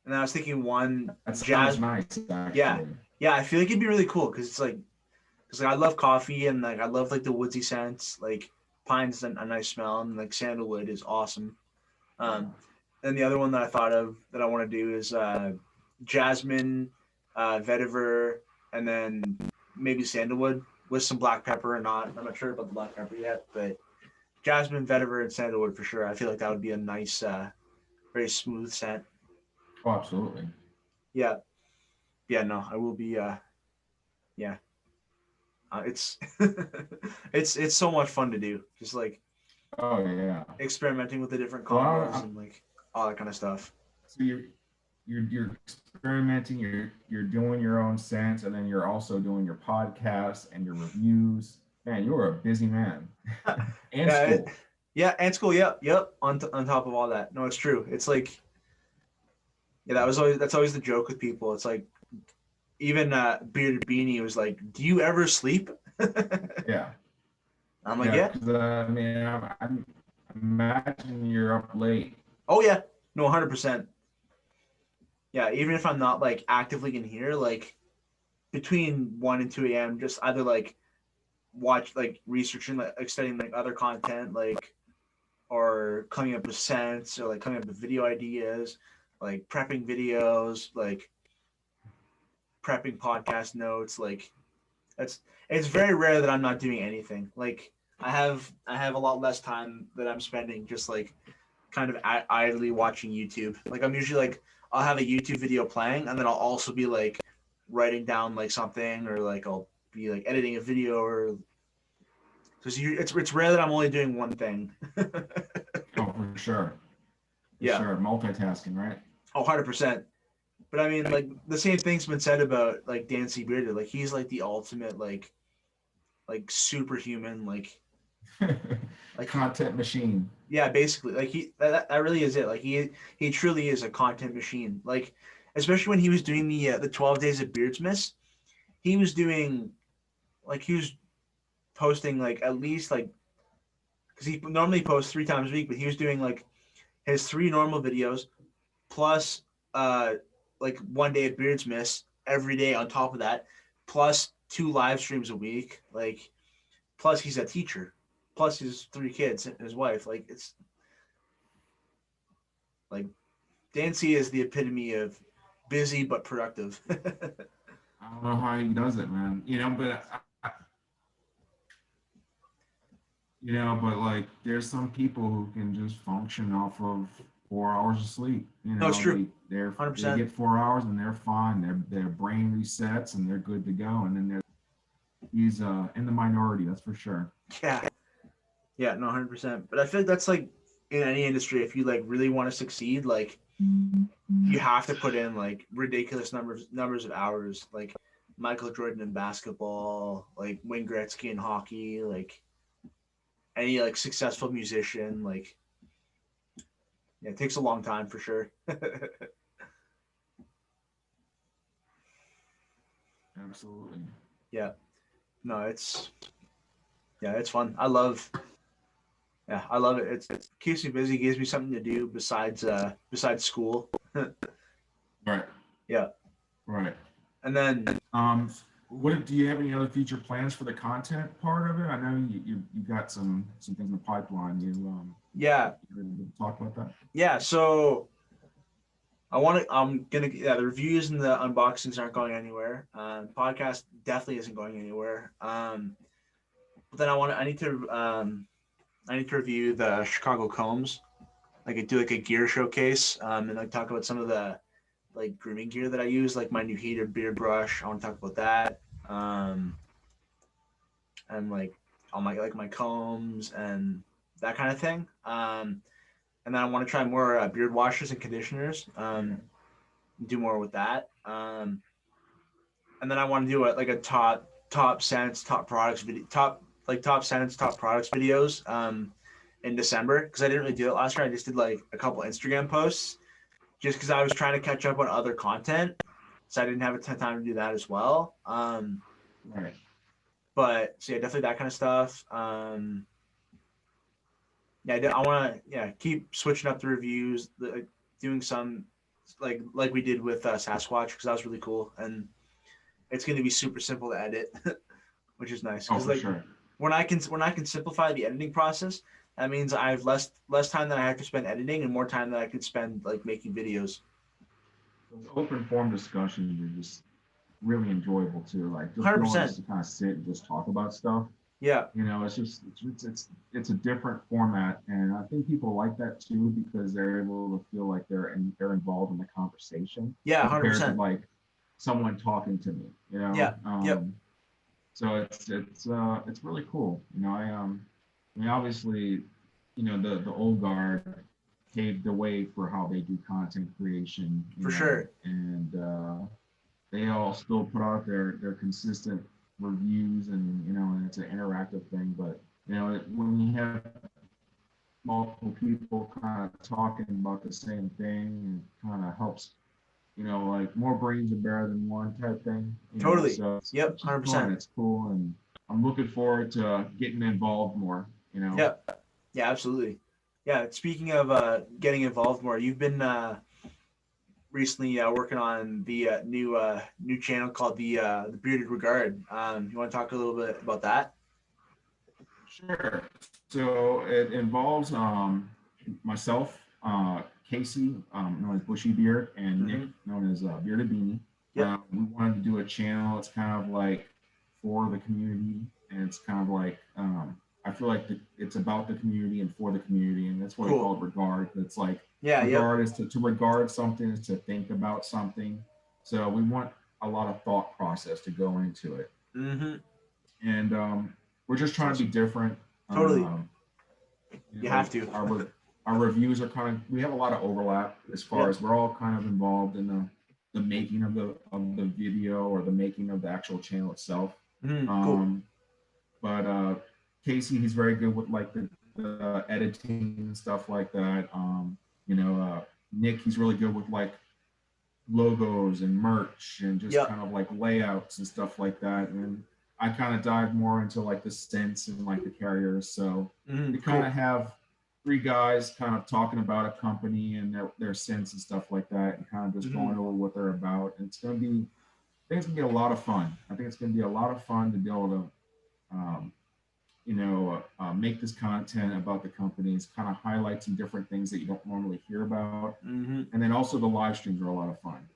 And then I was thinking one that sounds nice. Actually. Yeah. I feel like it'd be really cool because I love coffee and like I love like the woodsy scents. Like pine's a nice smell and like sandalwood is awesome. And the other one that I thought of that I want to do is jasmine, vetiver, and then maybe sandalwood with some black pepper or not. I'm not sure about the black pepper yet, but jasmine, vetiver, and sandalwood for sure. I feel like that would be a nice, very smooth scent. Oh, absolutely. Yeah. Yeah, no, I will be, yeah. It's it's so much fun to do. Just like experimenting with the different combos and like all that kind of stuff. So you're experimenting, you're doing your own scents, and then you're also doing your podcasts and your reviews. Man, you're a busy man. And school. And school. Yep. On top of all that, no, it's true. It's like, yeah, that's always the joke with people. It's like, even Bearded Beanie was like, "Do you ever sleep?" Yeah. I'm like, yeah. I mean, I imagine you're up late. Oh yeah, no, 100%. Yeah, even if I'm not like actively in here, like between 1 and 2 a.m., just either like watch like researching, like studying like other content, like or coming up with scents or like coming up with video ideas, like prepping videos, like prepping podcast notes. Like it's very rare that I'm not doing anything. Like I have a lot less time that I'm spending just like kind of idly watching YouTube. Like I'm usually like I'll have a YouTube video playing and then I'll also be like writing down like something or like I'll be like editing a video or because it's rare that I'm only doing one thing. Oh, for sure. Sure. Multitasking, right? Oh, 100%. But I mean, like the same thing's been said about like Dan C. Bearded. Like he's like the ultimate like superhuman like content machine. Yeah, basically. Like that really is it. Like he truly is a content machine. Like especially when he was doing the 12 days of Beardsmas, he was posting like at least like because he normally posts 3 times a week, but he was doing like his 3 normal videos plus like 1 day of Beardsmas every day on top of that, plus 2 live streams a week. Like plus he's a teacher, plus his 3 kids and his wife. Like Like Dan C is the epitome of busy but productive. I don't know how he does it, man. But like, there's some people who can just function off of 4 hours of sleep. No, it's true. They 100%. get 4 hours and they're fine. Their brain resets and they're good to go. And then he's in the minority, that's for sure. Yeah, no, 100%. But I feel like that's like in any industry, if you like really want to succeed, like you have to put in like ridiculous numbers of hours, like Michael Jordan in basketball, like Wayne Gretzky in hockey, like any like successful musician, like yeah, it takes a long time for sure. Absolutely. Yeah. No, it's fun. I love it. It keeps me busy, gives me something to do besides school. Right. Yeah. Right. And then do you have any other future plans for the content part of it? I know you got some things in the pipeline. yeah. You ready to talk about that? Yeah, so the reviews and the unboxings aren't going anywhere. Podcast definitely isn't going anywhere. But then I need to review the Chicago Combs. Like I do like a gear showcase, and like talk about some of the like grooming gear that I use, like my new heated beard brush. I want to talk about that. And like all my combs and that kind of thing. And then I want to try more beard washers and conditioners. Do more with that. And then I want to do a top scents, top products video, top scents, top products videos in December, because I didn't really do it last year. I just did like a couple Instagram posts just because I was trying to catch up on other content, so I didn't have a ton of time to do that as well. Right. But so yeah, definitely that kind of stuff. Yeah, I want to keep switching up the reviews, doing some like we did with Sasquatch, because that was really cool, and it's going to be super simple to edit, which is nice. Oh, for sure. When I can simplify the editing process, that means I have less time that I have to spend editing and more time that I could spend like making videos. Those open form discussions are just really enjoyable too. Like just 100%. to kind of sit and just talk about stuff. Yeah. It's a different format, and I think people like that too because they're able to feel like they're involved in the conversation. Yeah, 100%. Compared to like someone talking to me, Yeah. Yep. So it's really cool. I mean, obviously, the old guard paved the way for how they do content creation. For sure. And they all still put out their consistent reviews, and it's an interactive thing. But when you have multiple people kind of talking about the same thing, it kind of helps. Like more brains are better than one type thing. Totally. So yep. 100%. It's cool, and I'm looking forward to getting involved more. Yep. Yeah, absolutely. Yeah. Speaking of getting involved more, you've been recently working on the new channel called the Bearded Regard. You want to talk a little bit about that? Sure. So it involves myself, Casey, known as Bushy Beard, and Nick, known as Bearded Beanie. Yep. We wanted to do a channel. It's kind of like for the community, and it's kind of like I feel like it's about the community and for the community, and that's what we call it regard. It's like regard is to regard something, is to think about something. So we want a lot of thought process to go into it. And we're just trying to be different. Totally. You have to. Our reviews are we have a lot of overlap as far as we're all kind of involved in the making of the video, or the making of the actual channel itself. Cool. But Casey, he's very good with like the editing and stuff like that. Nick, he's really good with like logos and merch and just kind of like layouts and stuff like that. And I kind of dive more into like the scents and like the carriers. So we kind of have three guys kind of talking about a company and their scents and stuff like that, and kind of just going over what they're about. And I think it's gonna be a lot of fun. I think it's gonna be a lot of fun to be able to make this content about the companies, kind of highlight some different things that you don't normally hear about. Mm-hmm. And then also the live streams are a lot of fun.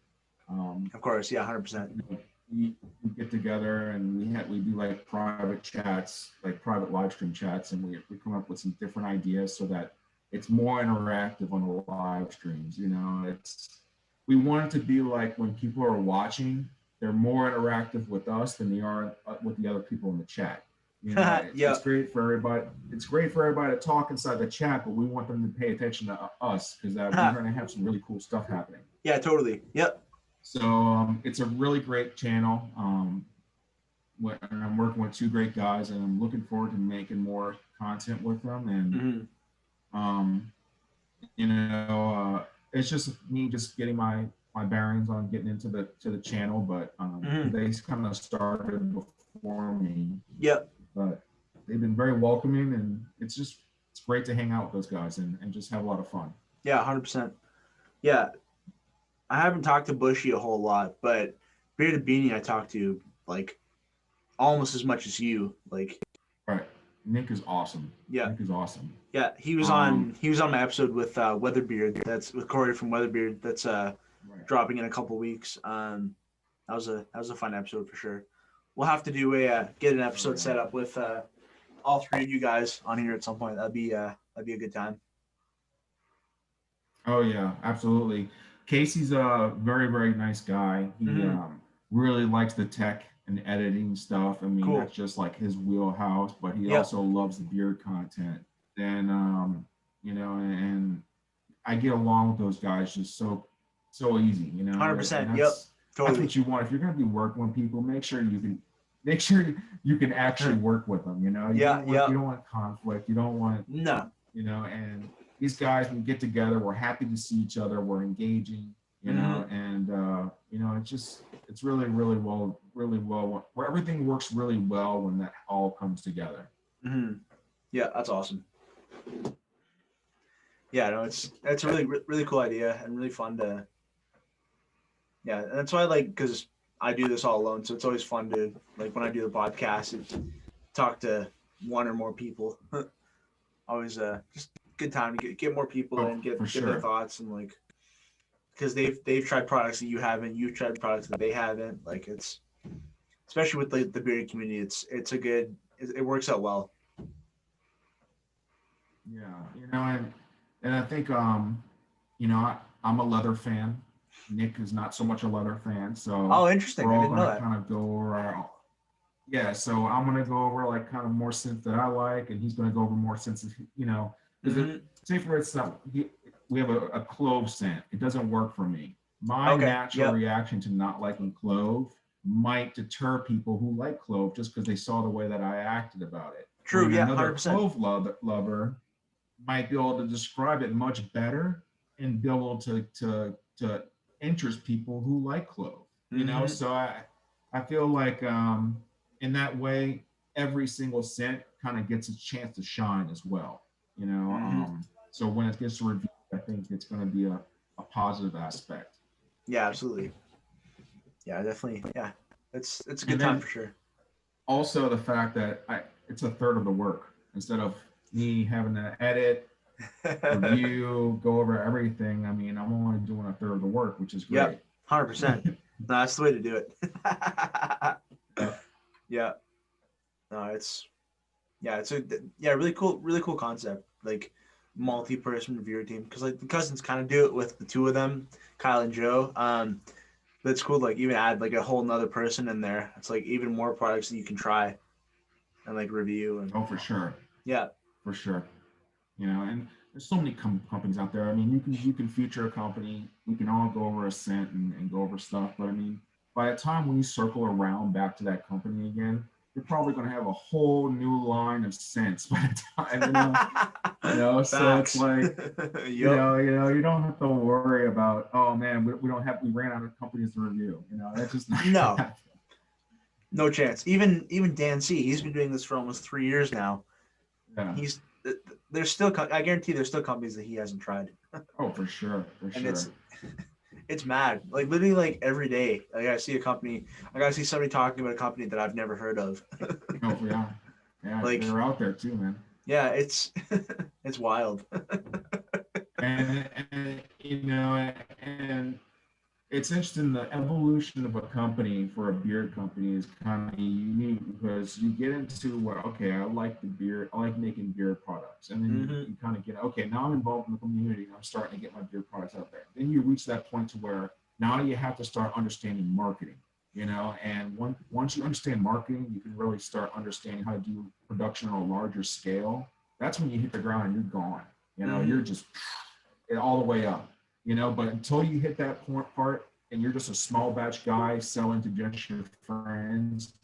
Of course, yeah, 100%. We get together and we do like private chats, like private live stream chats, and we come up with some different ideas so that it's more interactive on the live streams. We want it to be like when people are watching, they're more interactive with us than they are with the other people in the chat. It's great for everybody. It's great for everybody to talk inside the chat, but we want them to pay attention to us because we're going to have some really cool stuff happening. Yeah, totally. Yep. So it's a really great channel. And I'm working with two great guys, and I'm looking forward to making more content with them. And it's just me just getting my bearings on getting into the channel, but they kind of started before me. Yep. But they've been very welcoming, and it's great to hang out with those guys and just have a lot of fun. Yeah, 100%. Yeah. I haven't talked to Bushy a whole lot, but Bearded Beanie I talked to like almost as much as you. Like, right. Nick is awesome. Yeah. Nick is awesome. Yeah, he was on my episode with Weatherbeard. That's with Corey from Weatherbeard. That's right. dropping in a couple weeks. That was a fun episode for sure. We'll have to do get an episode set up with all three of you guys on here at some point. That'd be a good time. Oh yeah, absolutely. Casey's a very, very nice guy. He really likes the tech and editing stuff. I mean, That's just like his wheelhouse, but he also loves the beard content. And, and I get along with those guys just so easy, 100%. Yep. Totally. That's what you want. If you're going to be working with people, make sure you can actually work with them, You don't want conflict. You don't want, and these guys, we get together, we're happy to see each other, we're engaging, and it's really, really well, where everything works really well when that all comes together. Mm-hmm. Yeah, that's awesome. Yeah, no, it's a really, really cool idea and really fun to. Yeah, and that's why I like, because I do this all alone, so it's always fun to like when I do the podcast and talk to one or more people. Always just good time to get more people and get their thoughts, and like because they've tried products that you haven't, you've tried products that they haven't. Like it's especially with the bearded community, it's a good, it works out well. Yeah, and I think I'm a leather fan. Nick is not so much a leather fan, so interesting. We're all I didn't know that. Kind of go over. Yeah, so I'm gonna go over like kind of more scents that I like, and he's gonna go over more scents, because say for instance, we have a clove scent. It doesn't work for me. My natural reaction to not liking clove might deter people who like clove just because they saw the way that I acted about it. True, and yeah, another 100%. Clove lover might be able to describe it much better and be able to interest people who like clove. So I feel like in that way, every single scent kind of gets a chance to shine as well. So when it gets reviewed, I think it's going to be a positive aspect. Yeah, absolutely. Yeah, definitely. Yeah, it's a good time for sure. Also, the fact that it's a third of the work instead of me having to edit, review, go over everything. I mean, I'm only doing a third of the work, which is great. Yep, 100%. No, that's the way to do it. Yeah. No, it's a really cool concept. Like multi-person reviewer team, because like the cousins kind of do it with the two of them, Kyle and Joe. But it's cool to like even add like a whole nother person in there. It's like even more products that you can try and like review. And for sure. Yeah, for sure. And there's so many companies out there. I mean, you can feature a company. We can all go over a scent and go over stuff. But I mean, by the time we circle around back to that company again, you're probably going to have a whole new line of scents by the time, so it's like, you don't have to worry about, oh man, we ran out of companies to review, that's just not no chance. Even Dan C, he's been doing this for almost 3 years now. Yeah. There's still, I guarantee there's still companies that he hasn't tried. Oh, for sure. And it's mad. Like literally, like every day, like I see a company. I gotta see somebody talking about a company that I've never heard of. Oh yeah. Yeah, Like, they're out there too, man. yeah, it's it's wild. And and it's interesting. The evolution of a company for a beer company is kind of unique because you get into where, okay, I like the beer, I like making beer products, and then Mm-hmm. you kind of get, okay, now I'm involved in the community, and I'm starting to get my beer products out there. Then you reach that point to where now you have to start understanding marketing, and once you understand marketing, you can really start understanding how to do production on a larger scale. That's when you hit the ground and you're gone. You're just all the way up. But until you hit that part and you're just a small batch guy selling to just your friends,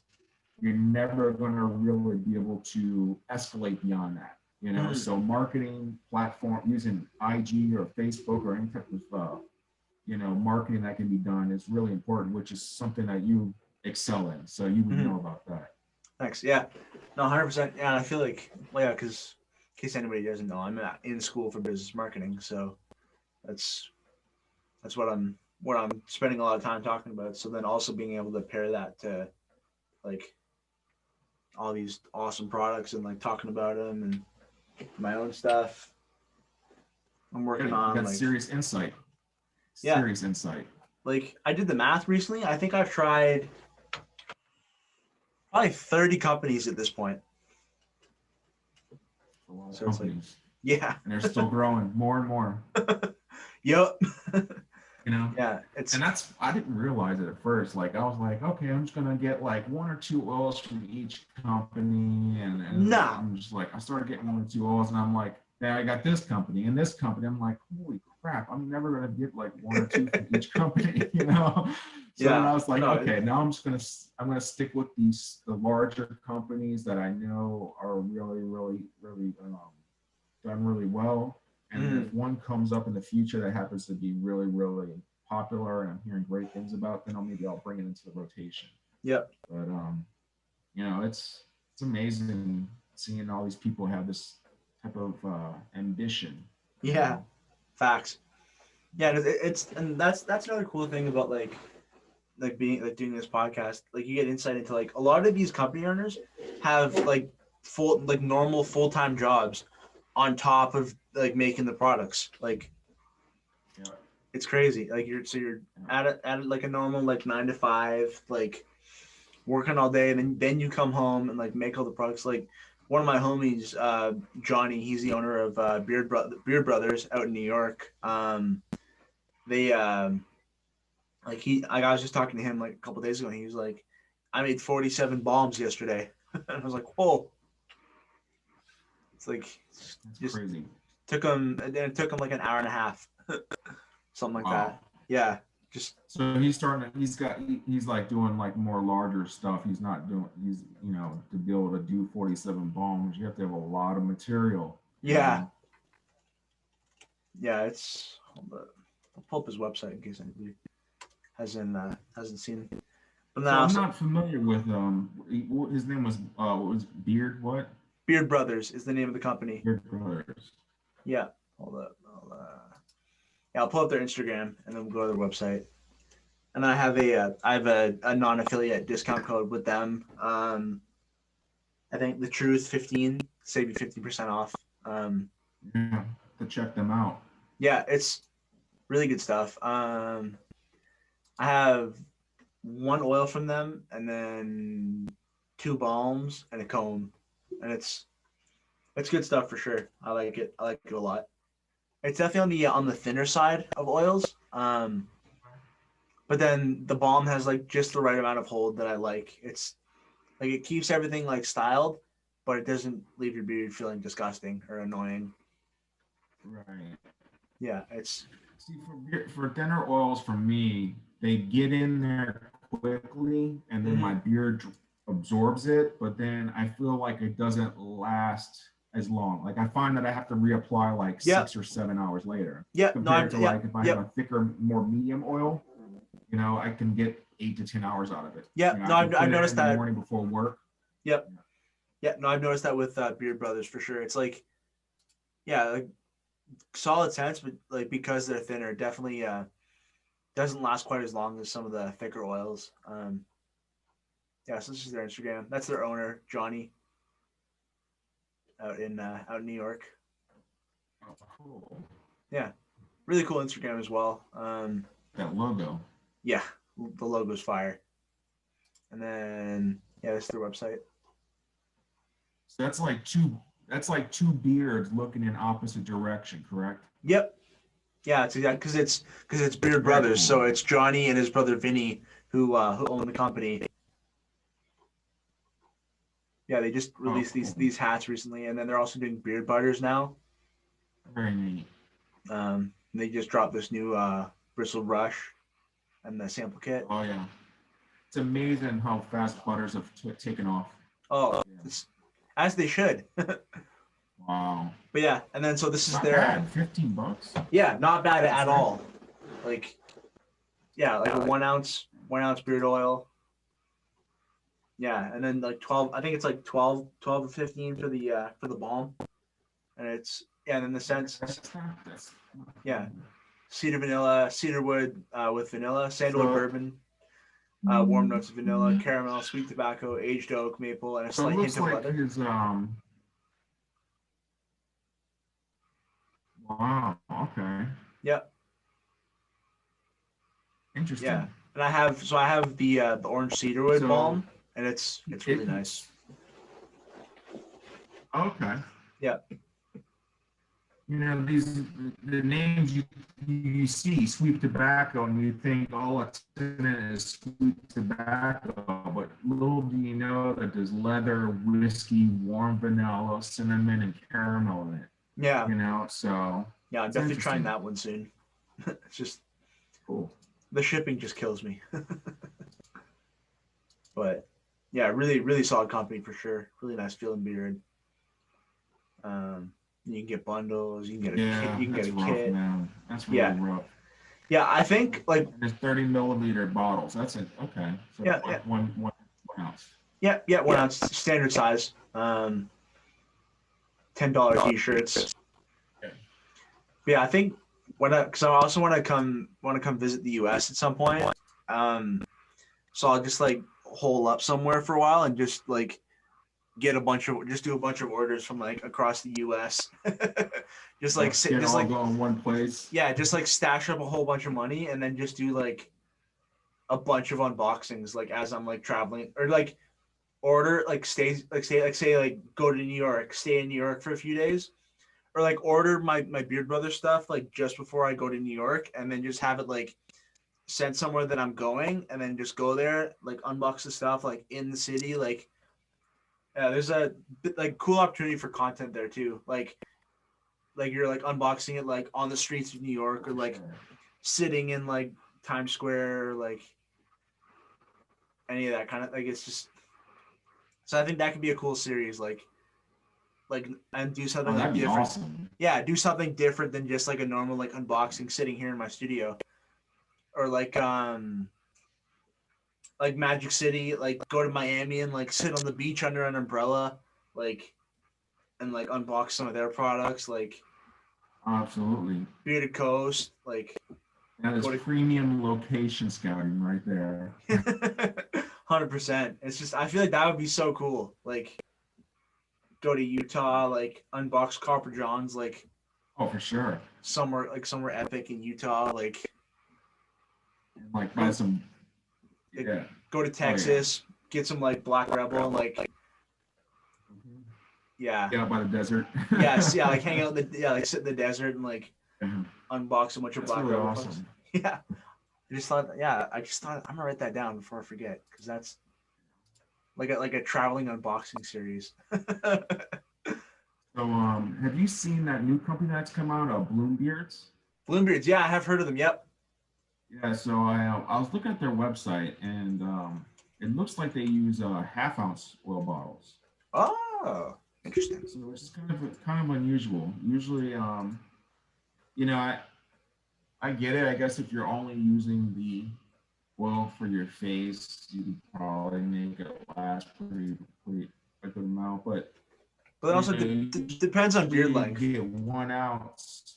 you're never going to really be able to escalate beyond that. So marketing platform using IG or Facebook or any type of marketing that can be done is really important, which is something that you excel in. So you would know about that. Thanks. Yeah. No, 100%. Yeah, I feel like, well, yeah, because in case anybody doesn't know, I'm in school for business marketing, so that's what I'm spending a lot of time talking about. So then also being able to pair that to like all these awesome products and like talking about them and my own stuff. I'm working on Got like serious insight. yeah, Serious insight. like I did the math recently. I think I've tried probably 30 companies at this point. A lot of So it's like, companies. yeah, And they're still growing more and more. yep. Yeah, it's and that's, I didn't realize it at first. Like I was like, okay, I'm just gonna get like one or two oils from each company, and no. I'm just like, I started getting one or two oils, and I'm like, yeah, I got this company and this company. I'm like, holy crap, I'm never gonna get like one or two from each company, So Yeah, then I was like, no, okay, now I'm gonna stick with the larger companies that I know are really, really, really done really well. And if one comes up in the future that happens to be really, really popular and I'm hearing great things about, then I'll bring it into the rotation. Yep. But it's amazing seeing all these people have this type of ambition. Yeah. Facts. Yeah, it's and that's another cool thing about like being like doing this podcast. Like you get insight into like a lot of these company owners have like normal full-time jobs on top of like making the products. Like it's crazy. Like you're at like a normal like 9 to 5, like working all day, and then you come home and like make all the products. Like one of my homies, Johnny, he's the owner of Beard Brothers out in New York. They I was just talking to him like a couple days ago, and he was like, I made 47 bombs yesterday. And I was like, whoa. It's like That's just crazy. Took him like an hour and a half. Something like that. Yeah. Just so he's like doing like more larger stuff. He's to be able to do 47 bombs, you have to have a lot of material. Yeah. Yeah, it's I'll pull up his website in case anybody hasn't seen. But so I'm not familiar with his name was what was Beard what? Beard Brothers is the name of the company. Beard Brothers. Yeah. Hold up. I'll pull up their Instagram and then we'll go to their website. And I have a non-affiliate discount code with them. I think the Truth 15 save you 15% off. Yeah, to check them out. Yeah, it's really good stuff. I have one oil from them and then 2 balms and a comb, and it's good stuff for sure. I like it a lot. It's definitely on the thinner side of oils. But then the balm has like just the right amount of hold that I like. It's like it keeps everything like styled, but it doesn't leave your beard feeling disgusting or annoying. Right. Yeah, it's for thinner oils for me, they get in there quickly and then my beard absorbs it, but then I feel like it doesn't last as long. Like I find that I have to reapply like 6 or 7 hours later. Yeah. Compared to like if I have a thicker, more medium oil, I can get 8 to 10 hours out of it. Yeah. No, I've noticed that. In the morning before work. Yep. Yeah. No, I've noticed that with Beard Brothers for sure. It's like, yeah, like solid sense, but like because they're thinner, definitely doesn't last quite as long as some of the thicker oils. Yeah, so this is their Instagram. That's their owner, Johnny. out in New York. Oh, cool. Yeah, really cool Instagram as well. That logo. Yeah, the logo's fire. And then yeah, that's their website. So that's like two. That's like two beards looking in opposite direction, correct? Yep. Yeah, it's exactly because it's Beard Very Brothers. cool. So it's Johnny and his brother Vinny who own the company. Yeah, they just Oh, released cool. these hats recently, and then they're also doing beard butters now. Very neat. They just dropped this new bristle brush and the sample kit. Oh yeah, it's amazing how fast butters have taken off. Oh, Yeah. as they should. Wow. But yeah, and then so this is Not their bad. $15. yeah, not bad That's at right. all. Like yeah, like a 1 ounce beard oil. Yeah, and then like 12. I think it's like 12 to 15 for the balm, and it's yeah. And then the scents, That's not yeah, cedar vanilla, cedar wood with vanilla, sandalwood So- bourbon, warm notes of vanilla, caramel, sweet tobacco, aged oak, maple, and a So it slight looks hint of like leather. his Wow. Okay. Yep. Interesting. Yeah, and I have the orange cedarwood So- balm, and it's really It- nice. Okay. Yeah. You know, the names you see, sweet tobacco, and you think all it's in it is sweet tobacco, but little do you know that there's leather, whiskey, warm vanilla, cinnamon, and caramel in it. Yeah, You know, so yeah, I'm it's definitely trying interesting. that one soon. It's just Cool. the shipping just kills me. But yeah, really solid company for sure. Really nice feeling beard. You can get bundles. You can get a Yeah, kit. You can get that's a rough, kit. man. That's really Yeah. rough. Yeah, I think like And there's 30 milliliter bottles. That's it. Okay. So Yeah, like yeah. one ounce. yeah 1 ounce standard size. $10 t-shirts. Yeah. But yeah, I think because I also want to come visit the U.S. at some point. So I'll just like hole up somewhere for a while and just like do a bunch of orders from like across the U.S. just like Get all go in one place. yeah, just like stash up a whole bunch of money and then just do like a bunch of unboxings like as I'm like traveling or like order like say go to New York, stay in New York for a few days, or like order my Beard Brother stuff like just before I go to New York and then just have it like sent somewhere that I'm going and then just go there like unbox the stuff like in the city like. Yeah, there's a like cool opportunity for content there too. Like you're like unboxing it like on the streets of New York or like Sure. sitting in like Times Square or like any of that kind of like it's just. So I think that could be a cool series like and do something Oh, like that'd be different. awesome. Yeah, do something different than just like a normal like unboxing sitting here in my studio, or like Magic City, like go to Miami and like sit on the beach under an umbrella, like, and like unbox some of their products, like Absolutely. Bearded Coast, like That is Go to- premium location scouting right there. 100%. It's just I feel like that would be so cool. Like go to Utah, like unbox Copper John's, like Oh, for sure. somewhere epic in Utah, like And like buy some. Like, Yeah. go to Texas, get some like Black Rebel, and like yeah. Yeah, by the desert. Yes, yeah, like hang out in the like sit in the desert and like Mhm. unbox a bunch of That's Black really Rebel. awesome. Yeah. I just thought I'm gonna write that down before I forget because that's like a traveling unboxing series. So, have you seen that new company that's come out, Bloombeards? Bloombeards, yeah, I have heard of them. Yep. Yeah, so I was looking at their website, and it looks like they use half-ounce oil bottles. Oh, interesting. So it's kind of unusual. Usually, you know, I get it. I guess if you're only using the oil for your face, you could probably make it last pretty a good amount. But it also depends on beard you length. get 1 ounce.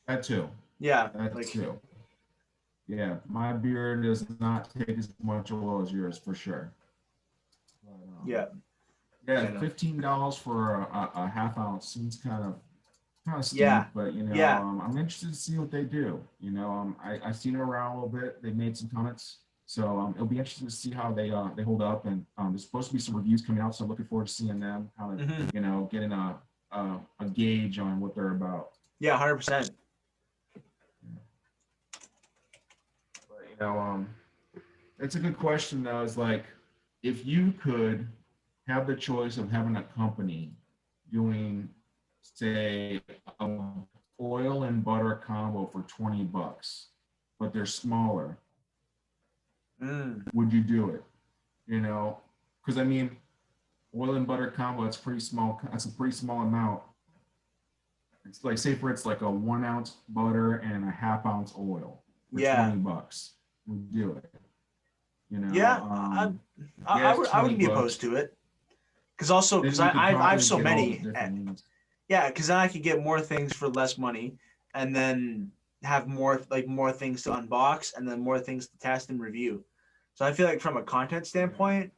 That too. Yeah, That like too. Yeah, my beard does not take as much oil as yours for sure. But, yeah. Yeah, $15 for a half ounce seems kind of steep, Yeah. but Yeah. I'm interested to see what they do. I've seen it around a little bit. They made some comments, so it'll be interesting to see how they hold up. And there's supposed to be some reviews coming out, so I'm looking forward to seeing them. How getting a gauge on what they're about. Yeah, 100%. But it's a good question though. Is like, if you could have the choice of having a company doing, say, a oil and butter combo for $20, but they're smaller, would you do it? Because I mean, oil and butter combo, that's pretty small. That's a pretty small amount. It's like, say for it's like a 1 ounce butter and a half ounce oil for $20. Would do it. Yeah, I wouldn't be opposed to it. Because I have so many. Yeah, because then I could get more things for less money, and then have more things to unbox, and then more things to test and review. So I feel like from a content standpoint,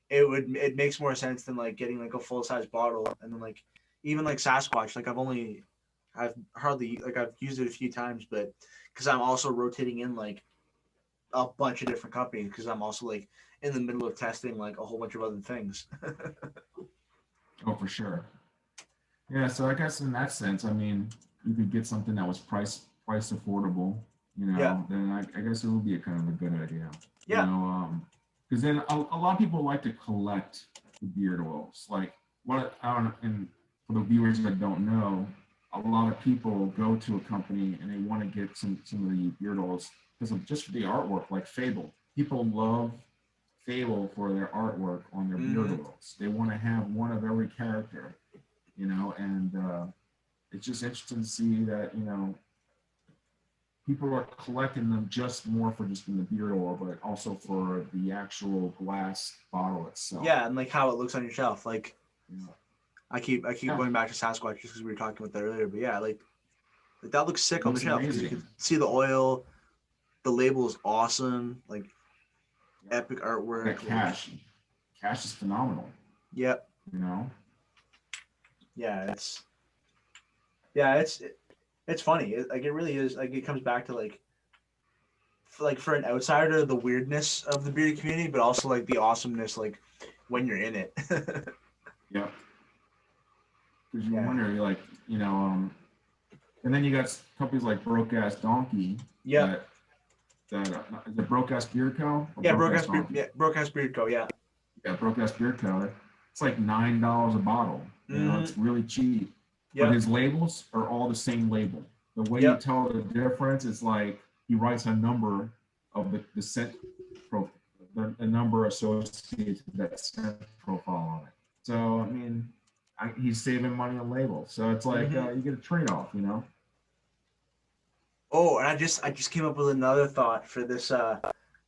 it makes more sense than like getting like a full size bottle, and then like even like Sasquatch, like I've hardly like I've used it a few times, but because I'm also rotating in like a bunch of different companies, because I'm also like in the middle of testing like a whole bunch of other things. Oh, for sure. Yeah, so I guess in that sense, I mean, you could get something that was price affordable, then I guess it would be a kind of a good idea. Yeah. Because then a lot of people like to collect the beard oils. Like, and for the viewers that don't know, a lot of people go to a company and they want to get some of the beard oils because of just the artwork, like Fable. People love Fable for their artwork on their beard oils. They want to have one of every character, and it's just interesting to see that, people are collecting them just more for just in the beard oil, but also for the actual glass bottle itself. Yeah, and like how it looks on your shelf. Like, I keep going back to Sasquatch just because we were talking about that earlier. But yeah, like that looks sick on the shelf because you can see the oil. The label is awesome. Like, epic artwork. That cash is phenomenal. Yep. Yeah, it's funny. It really is. Like, it comes back to like for an outsider, the weirdness of the bearded community, but also like the awesomeness, like when you're in it. Yep. Because you wonder, like, and then you got companies like Broke Ass Donkey. Yeah. That is it Broke Ass Beard Co? Yeah, Broke Ass Beard Co. Yeah. Yeah, Broke Ass Beard Co. It's like $9 a bottle. It's really cheap. Yep. But his labels are all the same label. The way you tell the difference is like he writes a number of the scent profile, the number associated with that scent profile on it. So I mean, he's saving money on labels. So it's like you get a trade-off, Oh, and I just came up with another thought for this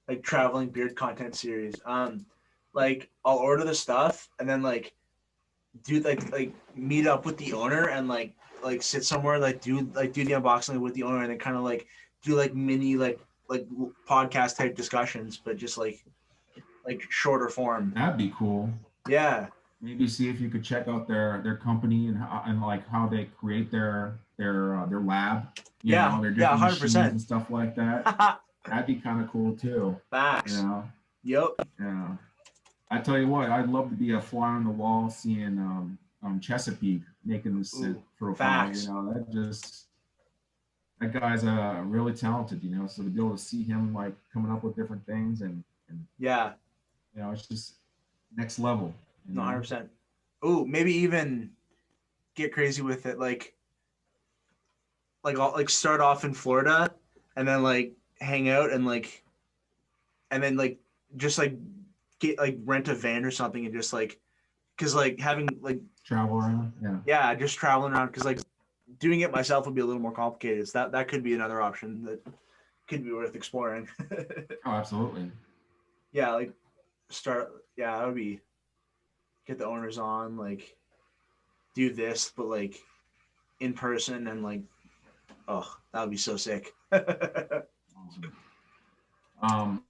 like traveling beard content series. Like I'll order the stuff and then like do like meet up with the owner and like sit somewhere, like do the unboxing with the owner, and then kind of like do like mini like podcast type discussions, but just like shorter form. That'd be cool. Yeah. Maybe see if you could check out their company and like how they create their lab. Their different 100% and stuff like that. That'd be kind of cool too. Facts. Yep. Yeah. I tell you what, I'd love to be a fly on the wall seeing Chesapeake making this profile. Facts. That guy's really talented, so to be able to see him like coming up with different things and it's just next level. 100%. Ooh, maybe even get crazy with it, like I'll like start off in Florida and then like hang out and then like just like get like rent a van or something and just like, because like having like travel around, just traveling around, because like doing it myself would be a little more complicated. So that could be another option that could be worth exploring. Oh, absolutely. Yeah, like that would be, get the owners on, like do this but like in person, and like, oh, that would be so sick. Awesome.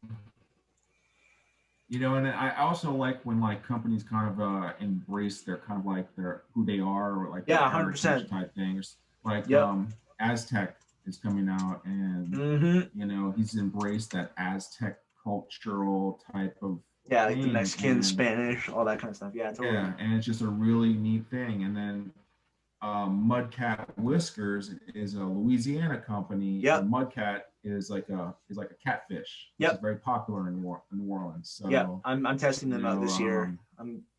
You know, and I also like when like companies kind of embrace their kind of like their who they are or like Yeah, their heritage 100%. type things. Like Yep. Aztec is coming out, and Mm-hmm. you know he's embraced that Aztec cultural type of Yeah, like the thing, Mexican, and Spanish, all that kind of stuff. Yeah, totally. yeah, and it's just a really neat thing. And then Mudcat Whiskers is a Louisiana company, and Yep. Mudcat is like a catfish, which is Yep. very popular in New Orleans. Yep. So I'm testing you them out know, this year.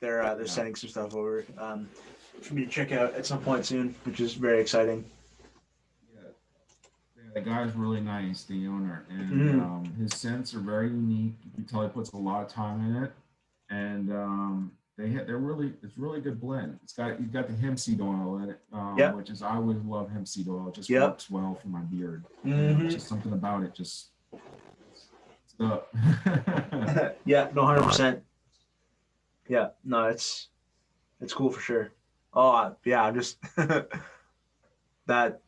They're yeah, sending some stuff over for me to check out at some point soon, which is very exciting. yeah, yeah, the guy's really nice, the owner, and Mm-hmm. his scents are very unique. You can tell he puts a lot of time in it, and they're really it's really good blend. You've got the hemp seed oil in it, Yep. which is I always love hemp seed oil. It just Yep. works well for my beard. It's Mm-hmm. just something about it. Just it's the Yeah. No, 100%. Yeah. No, it's cool for sure. Oh, yeah. I'm just that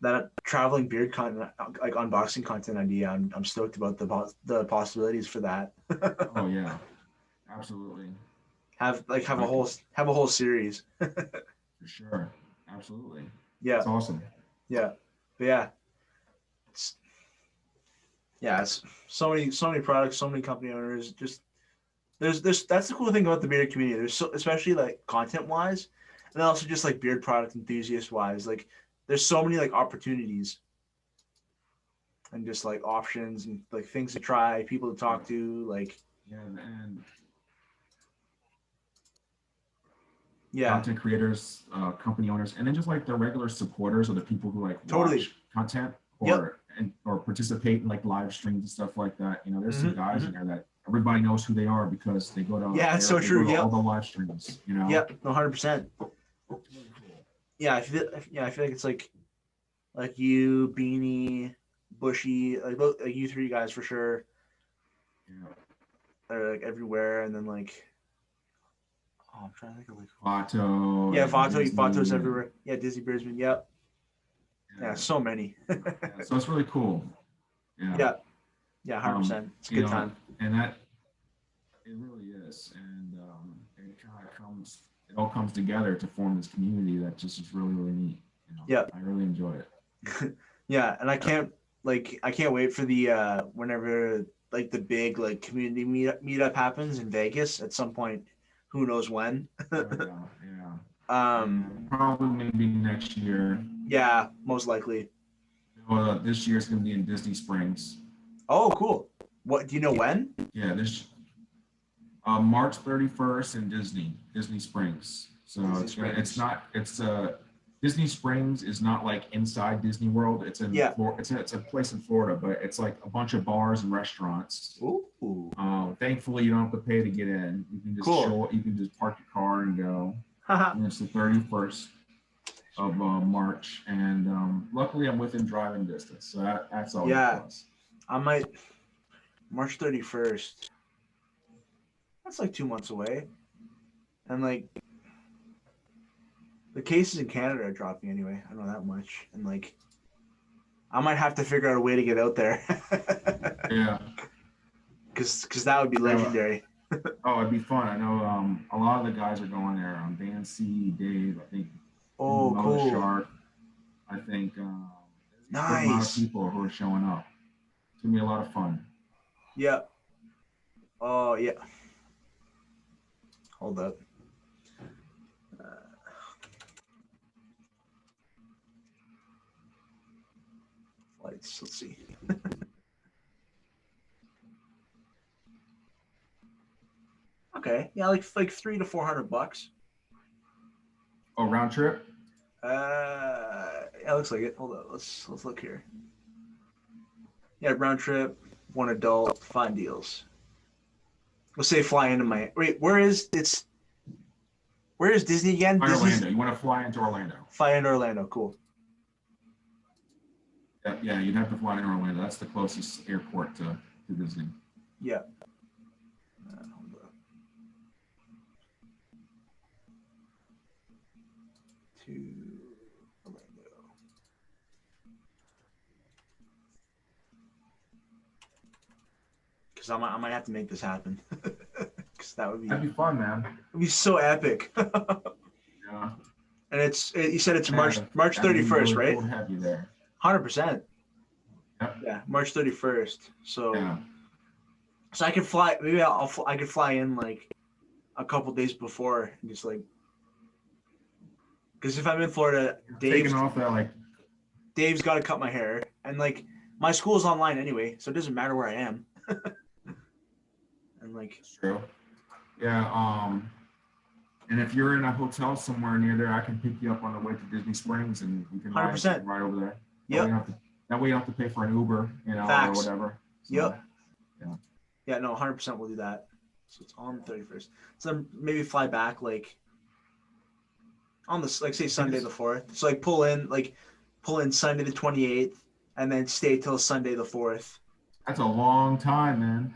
traveling beard content, like unboxing content idea. I'm stoked about the possibilities for that. oh yeah, absolutely. Have a Like whole series. for sure, absolutely. Yeah. It's awesome. Yeah. But yeah. It's it's so many products, so many company owners. Just there's that's the cool thing about the beard community. There's so especially like content wise, and then also just like beard product enthusiast wise. Like there's so many like opportunities and just like options and like things to try, people to Yeah, talk to. Like yeah, and yeah, content creators, company owners, and then just like the regular supporters or the people who like totally. watch content Yep. or participate in like live streams and stuff like that. You know, there's some Mm-hmm, guys mm-hmm. in there that everybody knows who they are because Yeah, it's so they go true. to all Yep. the live streams. You know, Yep. 100%. it's really cool. Yeah, I feel like it's like you, Beanie, Bushy, like you three guys for sure Yeah, are like everywhere, and then like I'm trying to think of like Vato yeah, and Vato's Disney and everywhere. Yeah, Disney Brisbane. Yep. Yeah, yeah, so many. yeah. So it's really cool. Yeah. Yeah, yeah, 100%. It's a You good know, time. and that it really is, and it all comes together to form this community that just is really, really neat. You know, Yeah, I really enjoy it. yeah, and I can't wait for the whenever like the big like community meetup happens in Vegas at some point. Who knows when? Oh yeah, yeah, um, yeah. Probably maybe next year. yeah, most likely. This year it's going to be in Disney Springs. Oh, cool. What do you know when? Yeah, this March 31st in Disney Springs. So Disney Springs. Disney Springs is not like inside Disney World. Yeah. It's a place in Florida, but it's like a bunch of bars and restaurants. Ooh, Thankfully, you don't have to pay to get in. You can just cool. show. You can just park your car and go. Haha. And it's the 31st of March, and luckily I'm within driving distance, so that's always a Yeah, plus. I might March 31st. That's like 2 months away, and like the cases in Canada are dropping anyway. I know that much, and like I might have to figure out a way to get out there. Yeah, Because that would be yeah. legendary. Oh, it'd be fun. I know a lot of the guys are going there. Dan C, Dave, I think Oh, Mother cool. Shark. I think there's a good amount of Nice. people who are showing up. It's gonna be a lot of fun. Yeah. Oh, yeah. Hold up. Uh, Flights. Let's see. Okay. Yeah, like $300 to $400. Oh, round trip? Yeah, looks like it. Hold on. Let's look here. Yeah, round trip, one adult, fine deals. Let's say fly into my wait. Where is Disney again? Disney's Orlando. You want to fly into Orlando? fly into Orlando. Cool. Yeah, you'd have to fly into Orlando. That's the closest airport to Disney. Yeah. Hold up. To Orlando. Because I might have to make this happen. Nice. That'd be fun, man. It'd be so epic. Yeah. And you said it's March that'd 31st, be really right? cool to have you there. 100%. Yep. Yeah, March 31st. So, Yeah. so I could fly. Maybe I could fly in like a couple days before and just like, because if I'm in Florida, Taking off that like. Dave's got to cut my hair, and like my school's online anyway, so it doesn't matter where I am. And like. That's true. Yeah. And if you're in a hotel somewhere near there, I can pick you up on the way to Disney Springs, and we can 100%. Ride over there. Yep. That way you don't have to pay for an Uber, you know, Facts. or whatever. So, yep. Yeah. Yeah. No, 100% we'll do that. So it's on the 31st. So then maybe fly back like on the like say Sunday the 4th. So like pull in Sunday the 28th, and then stay till Sunday the 4th. That's a long time, man.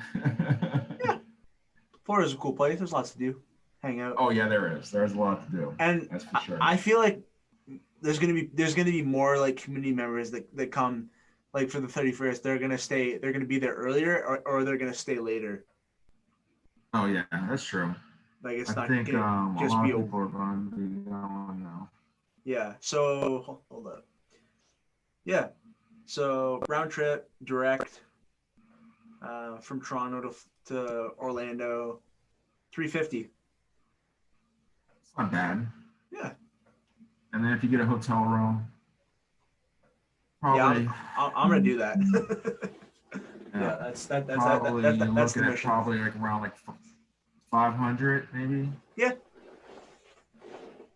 Yeah. Florida's a cool place. There's lots to do. Hang out. Oh yeah, there is. There's a lot to do. And that's for sure. I feel like there's gonna be more like community members that come like for the 31st. They're gonna be there earlier or they're gonna stay later. Oh yeah, that's true. Like it's I not think gonna just a lot be of people are going to be going now. Yeah. So hold up. Yeah. So round trip direct from Toronto to Orlando, $350. It's not bad. Yeah. And then if you get a hotel room, probably. Yeah, I'm gonna do that. Yeah, that's the mission. Probably like around like 500 maybe. Yeah.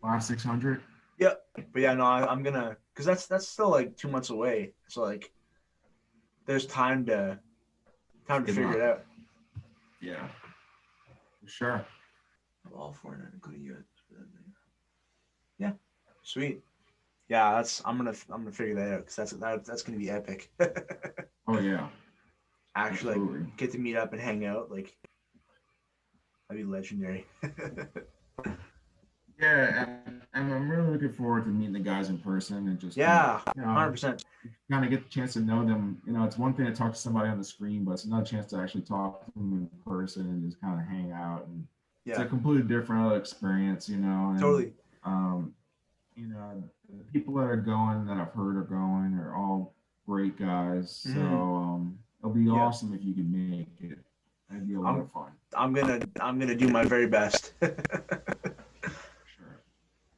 500-600. Yeah. But yeah, no, I'm gonna, because that's still like 2 months away. So like, there's time to figure it out. Yeah. For sure. All foreign, including you. Yeah. Sweet. Yeah, I'm gonna figure that out because that's gonna be epic. Oh yeah. Actually, absolutely. like, get to meet up and hang out, like that'd be legendary. Yeah, and I'm really looking forward to meeting the guys in person and just 100%. Kind of get the chance to know them. You know, it's one thing to talk to somebody on the screen, but it's another chance to actually talk to them in person and just kind of hang out. And it's a completely different other experience, you know. And, totally. You know, the people that are going that I've heard are going are all great guys. Mm-hmm. So it'll be awesome if you can make it. That'd be a lot of fun. I'm gonna do my very best. Sure.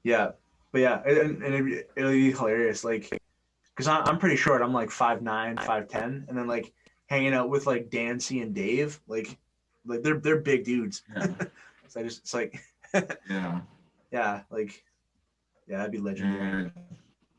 Yeah, but yeah, and it'll be hilarious. Like, because I'm pretty short. I'm like 5'9", 5'10", and then like hanging out with like Dancy and Dave, like they're big dudes. Yeah. So it's like yeah, like. Yeah, that'd be legendary.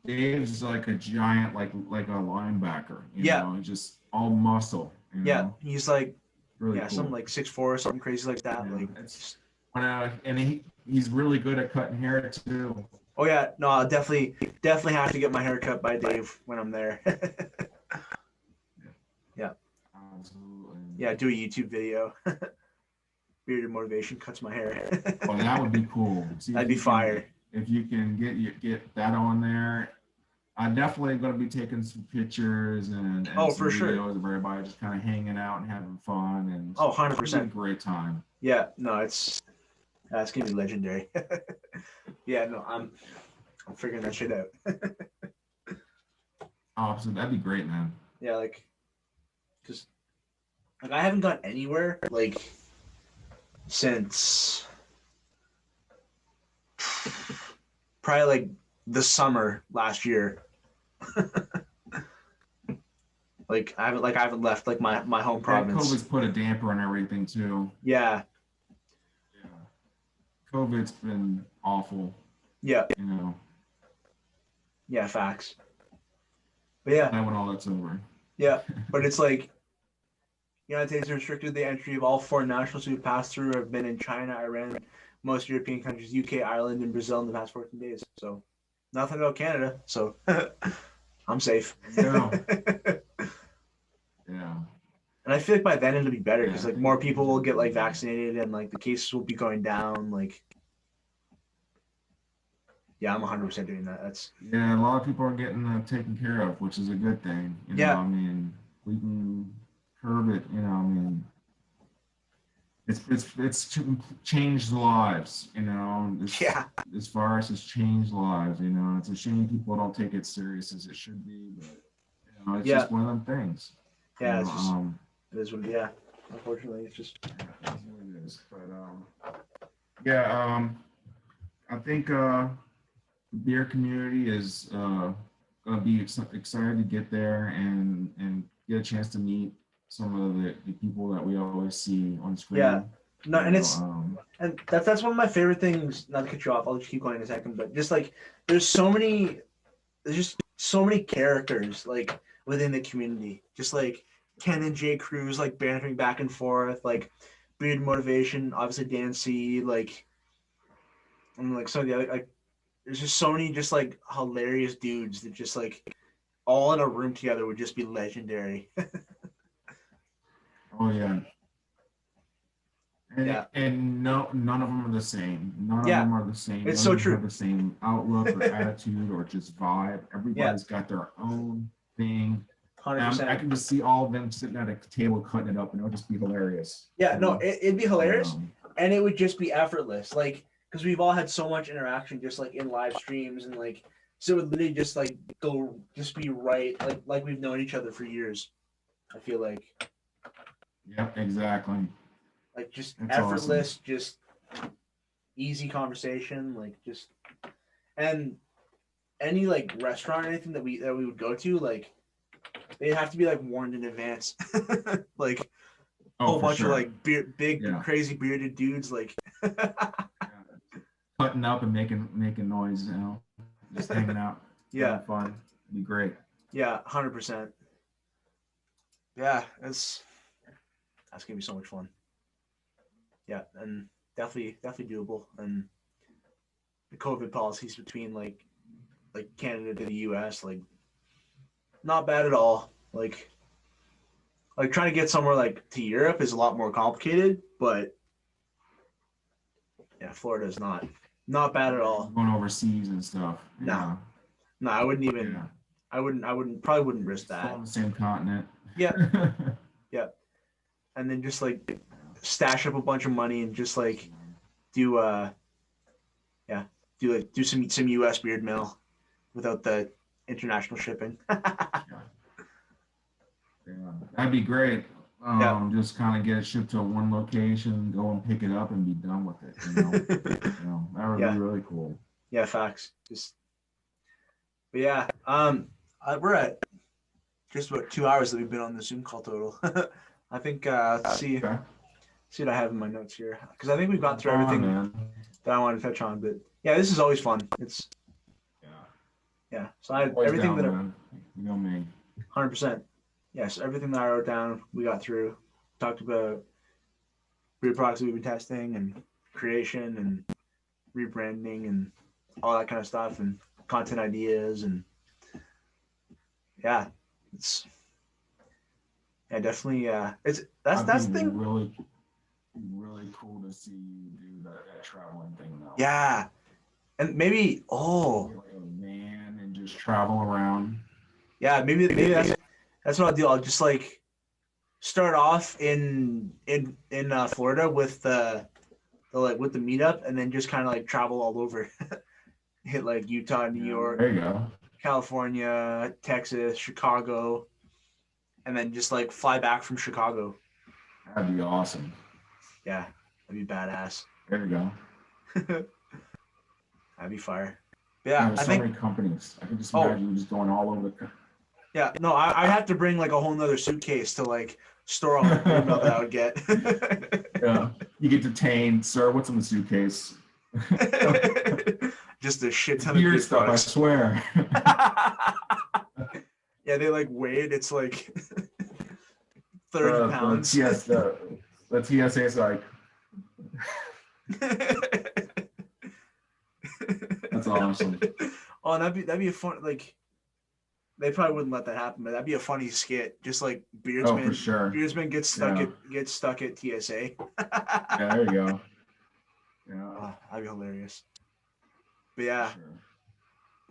Dave's like a giant, like a linebacker. You know, just all muscle. You know? He's like, really cool. Something like 6'4" or something crazy like that. Yeah. Like, it's and he's really good at cutting hair too. Oh yeah, no, I'll definitely have to get my hair cut by Dave when I'm there. Yeah. Absolutely. Yeah, do a YouTube video. Bearded Motivation cuts my hair. Oh, that would be cool. That'd be fire. If you can get that on there, I'm definitely going to be taking some pictures and some for videos sure. of everybody just kind of hanging out and having fun and 100%. a great time. Yeah, no, it's gonna be legendary. Yeah, no, I'm figuring that shit out. Awesome, that'd be great, man. Yeah, like, cause like I haven't gone anywhere like since. Probably like the summer last year. Like I haven't left like my home province. COVID's put a damper on everything too. Yeah. COVID's been awful. Yeah. You know. Yeah, facts. But yeah. When all that's over. Yeah, but it's like United States restricted the entry of all foreign nationals who passed through or have been in China, Iran, most European countries, UK, Ireland, and Brazil in the past 14 days. So nothing about Canada. So I'm safe. Yeah. And I feel like by then it'll be better because like more people will get like vaccinated and like the cases will be going down. Like, yeah, I'm 100% doing that. A lot of people are getting taken care of, which is a good thing. You know, I mean, we can curb it. You know, I mean, it's changed lives, you know. Yeah. As far as it's changed lives, you know. It's a shame people don't take it serious as it should be, but you know, it's Yeah. just one of them things. Yeah. You It's know, just it is what. Yeah. Unfortunately, it's just. that's what it is. But yeah, I think the beer community is gonna be excited to get there and get a chance to meet some of the people that we always see on Yeah. screen. No, You and know, it's and that's one of my favorite things. Not to cut you off, I'll just keep going in a second. But just like there's so many, there's just so many characters like within the community. Just like Ken and Jay Cruz like bantering back and forth, like Beard Motivation, obviously Dan C, like and like some of the other like there's just so many just like hilarious dudes that just like all in a room together would just be legendary. oh yeah, Yeah. and no, none of them are the same. None of Yeah. them are the same. It's None so of them have true. the same outlook or attitude or just vibe. Yeah. Everybody's got their own thing. Hundred I percent. can just see all of them sitting at a table cutting it up, and it'll just be hilarious. Yeah, You no, know? it'd be hilarious, Um, and it would just be effortless, like because we've all had so much interaction, just like in live streams, and like so it would literally just like go, just be right, like we've known each other for years. I feel yeah, exactly. like just It's awesome. effortless, just easy conversation, like just and any like restaurant or anything that we would go to, like they have to be like warned in advance, like a Oh, whole for bunch of sure. like big Yeah. crazy bearded dudes, like Yeah. Cutting up and making noise, you know, just hanging out, having yeah, fun. It'd be great. yeah, 100%. Yeah, that's gonna be so much fun. Yeah, and definitely doable. And the COVID policies between like Canada to the U.S. like not bad at all. Like trying to get somewhere like to Europe is a lot more complicated, but yeah, Florida is not bad at all. Going overseas and stuff. No, Yeah. no, I wouldn't even. Yeah. I wouldn't probably wouldn't risk Still that. on the same continent. Yeah, yeah, and then just like stash up a bunch of money and just like do yeah do some U.S. beard mail without the international shipping. Yeah, that'd be great. Yeah. Just kind of get it shipped to one location, go and pick it up, and be done with it. That would be Yeah. really cool. Yeah. Facts. But yeah. We're at just about 2 hours that we've been on the Zoom call total. I think. Okay. See what I have in my notes here because I think we've gone through Come on, everything man. that I wanted to touch on. But yeah, this is always fun. It's Yeah. yeah. So I Always everything down, that man. You know me. 100%. Yes, everything that I wrote down, we got through. Talked about breed products that we've been testing and creation and rebranding and all that kind of stuff and content ideas and yeah, it's yeah definitely it's that's That'd the be thing. really cool to see you do that traveling thing though. Yeah, and maybe Get like a van and just travel around. yeah maybe that's what I'll do. I'll just like start off in Florida with the like with the meetup and then just kind of like travel all over. Hit like Utah, New Yeah, York, there you go. California, Texas, Chicago, and then just like fly back from Chicago. That'd be awesome. Yeah, that'd be badass. There you go. That'd be fire. Yeah, Yeah, there's I so think. many companies. I can just Oh, imagine you just going all over the. yeah. No, I'd have to bring like a whole nother suitcase to like store all the beer mail that I would get. Yeah, you get detained, sir. What's in the suitcase? Just a shit ton of Beer beer stuff, I products. swear. Yeah, they like weigh it. It's like 30 pounds. The TSA is like, that's awesome. Oh, that'd be a fun like. They probably wouldn't let that happen, but that'd be a funny skit. Just like Oh, for sure. Beardsman gets stuck at TSA. Yeah, there you go. Yeah, Oh, that'd be hilarious. But yeah, for sure.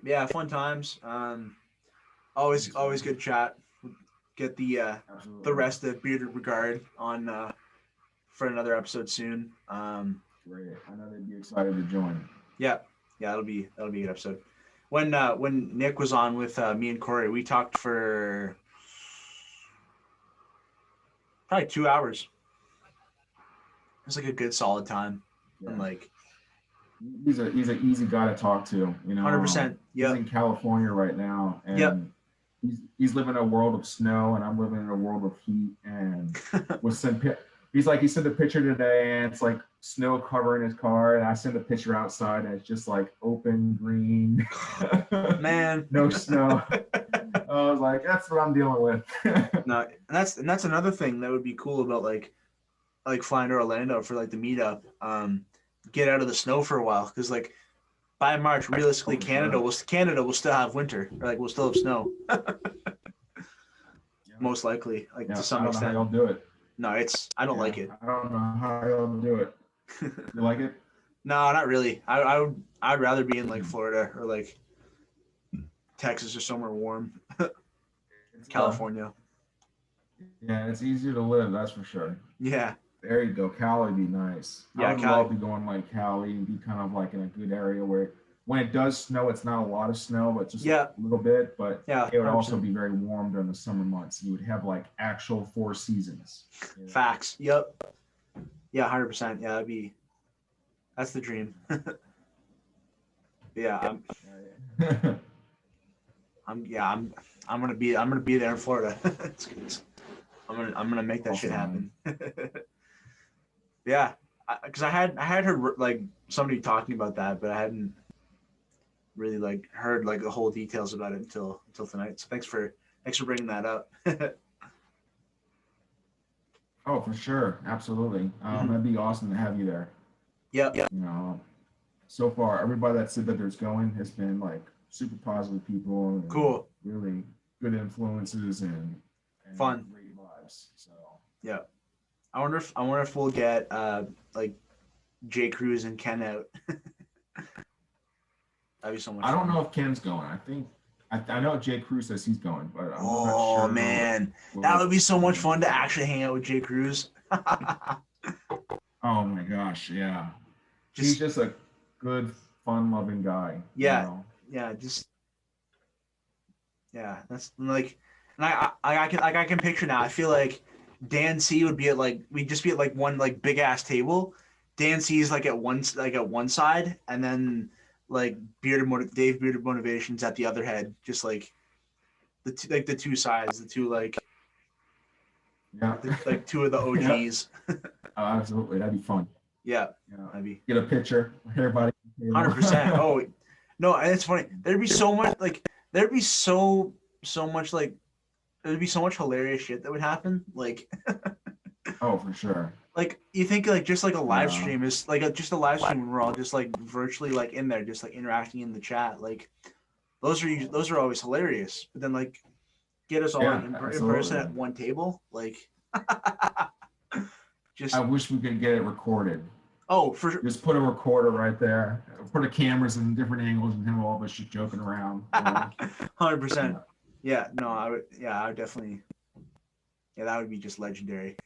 yeah, fun times. Always good chat. Get the Absolutely. rest of Bearded Regard on for another episode soon. Great. I know they'd be excited to join. Yeah, that'll be a good episode. When Nick was on with me and Corey, we talked for probably 2 hours. It was like a good solid time. Yeah. And like he's an easy guy to talk to, you know. 100%. Yeah. He's in California right now, and he's living in a world of snow, and I'm living in a world of heat. And he sent a picture today, and it's like snow covering his car, and I sent a picture outside, and it's just like open green, man, no snow. I was like, that's what I'm dealing with. No, and that's another thing that would be cool about like flying to Orlando for like the meetup. Get out of the snow for a while, because like by March, realistically, Canada will still have winter, or like we'll still have snow. Most likely, like to some extent. I don't know how y'all do it. No, I don't like it. I don't know how y'all do it. You like it? No, not really. I'd rather be in like Florida or like Texas or somewhere warm. California. Yeah, it's easier to live, that's for sure. Yeah. There you go. Cali would be nice. Yeah, I would Cali. love to go in like Cali and be kind of like in a good area where when it does snow, it's not a lot of snow, but just a little bit. But it would 100%. Also be very warm during the summer months. You would have like actual 4 seasons. You know? Facts. Yep. Yeah, 100%. Yeah, that's the dream. Yeah. I'm gonna be there in Florida. I'm gonna make that shit happen. Yeah, because I had heard like somebody talking about that, but I hadn't really like heard like the whole details about it until tonight. So thanks for bringing that up. Oh, for sure, absolutely. That'd be awesome to have you there. Yeah. You know, so far everybody that said that there's going has been like super positive people. And cool. Really good influences and fun. Great vibes. So yeah. I wonder if we'll get like J. Cruz and Ken out. That'd be so much fun. I don't know if Ken's going. I know J. Cruz says he's going, but I'm not sure. Man, that would be so much fun to actually hang out with J. Cruz. Oh my gosh, yeah. He's just a good, fun-loving guy. Yeah, you know? That's like, and I can picture now. I feel like Dan C would be at like we'd just be at like one like big ass table. Dan C is like at one side, and then like Dave Bearded Motivations at the other head, just like the two sides, the two like like two of the OGs. Oh, absolutely, that'd be fun. Yeah, that'd be get a picture. Everybody, 100%. Oh no, and it's funny. There'd be so much hilarious shit that would happen. Like, oh, for sure. Like you think like just like a live stream is like just a live stream when we're all just like virtually like in there, just like interacting in the chat. Like those are always hilarious. But then like get us all in person at one table. Like, just I wish we could get it recorded. Oh, for sure. Just put a recorder right there. Put the cameras in different angles and have all of us just joking around. 100%. Yeah, no, I would definitely. Yeah, that would be just legendary.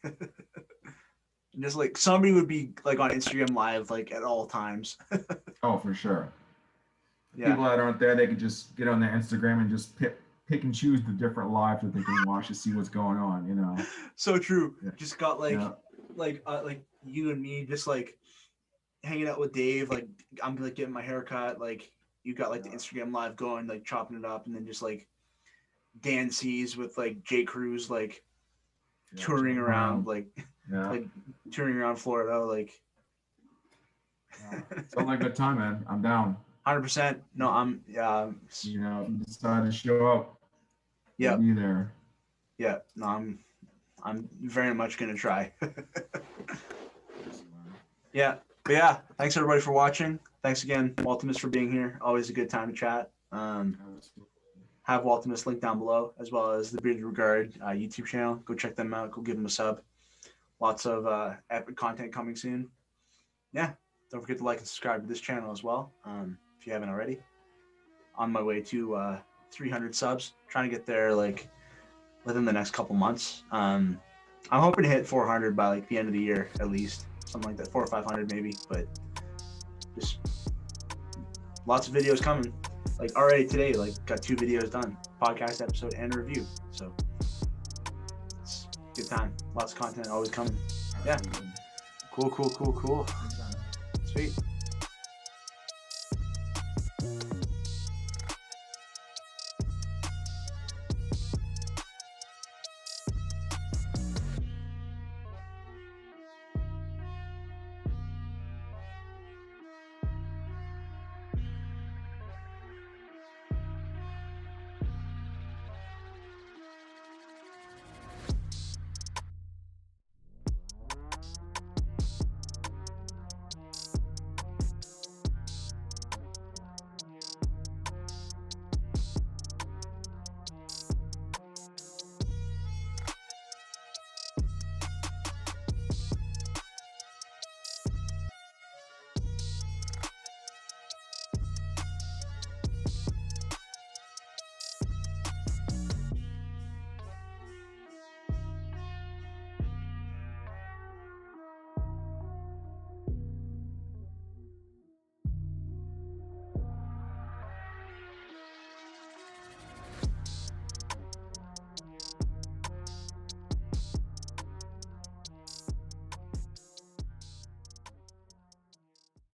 Just like somebody would be like on Instagram Live like at all times. Oh, for sure. Yeah. People that aren't there, they could just get on their Instagram and just pick and choose the different lives that they can watch to see what's going on. You know. So true. Yeah. Just got like you and me just like hanging out with Dave. Like I'm like getting my hair cut. Like you got like the Instagram Live going, like chopping it up, and then just like Dan C's with like J. Cruz like touring around like touring around Florida like. Sounds like a good time, man. I'm down. 100%. No, I'm you know, if you decide to show up, yeah, be there. Yeah, no, I'm very much gonna try. Yeah, but yeah, thanks everybody for watching. Thanks again, Waltumus, for being here. Always a good time to chat. Have Waltumus linked down below, as well as the Bearded Regard YouTube channel. Go check them out. Go give them a sub. Lots of epic content coming soon. Yeah, don't forget to like and subscribe to this channel as well, if you haven't already. On my way to 300 subs. Trying to get there like within the next couple months. I'm hoping to hit 400 by like the end of the year at least, something like that, 400 or 500 maybe. But just lots of videos coming. Like already today, like got 2 videos done, podcast episode and a review. So it's a good time. Lots of content always coming. Yeah. Absolutely. Cool. Sweet.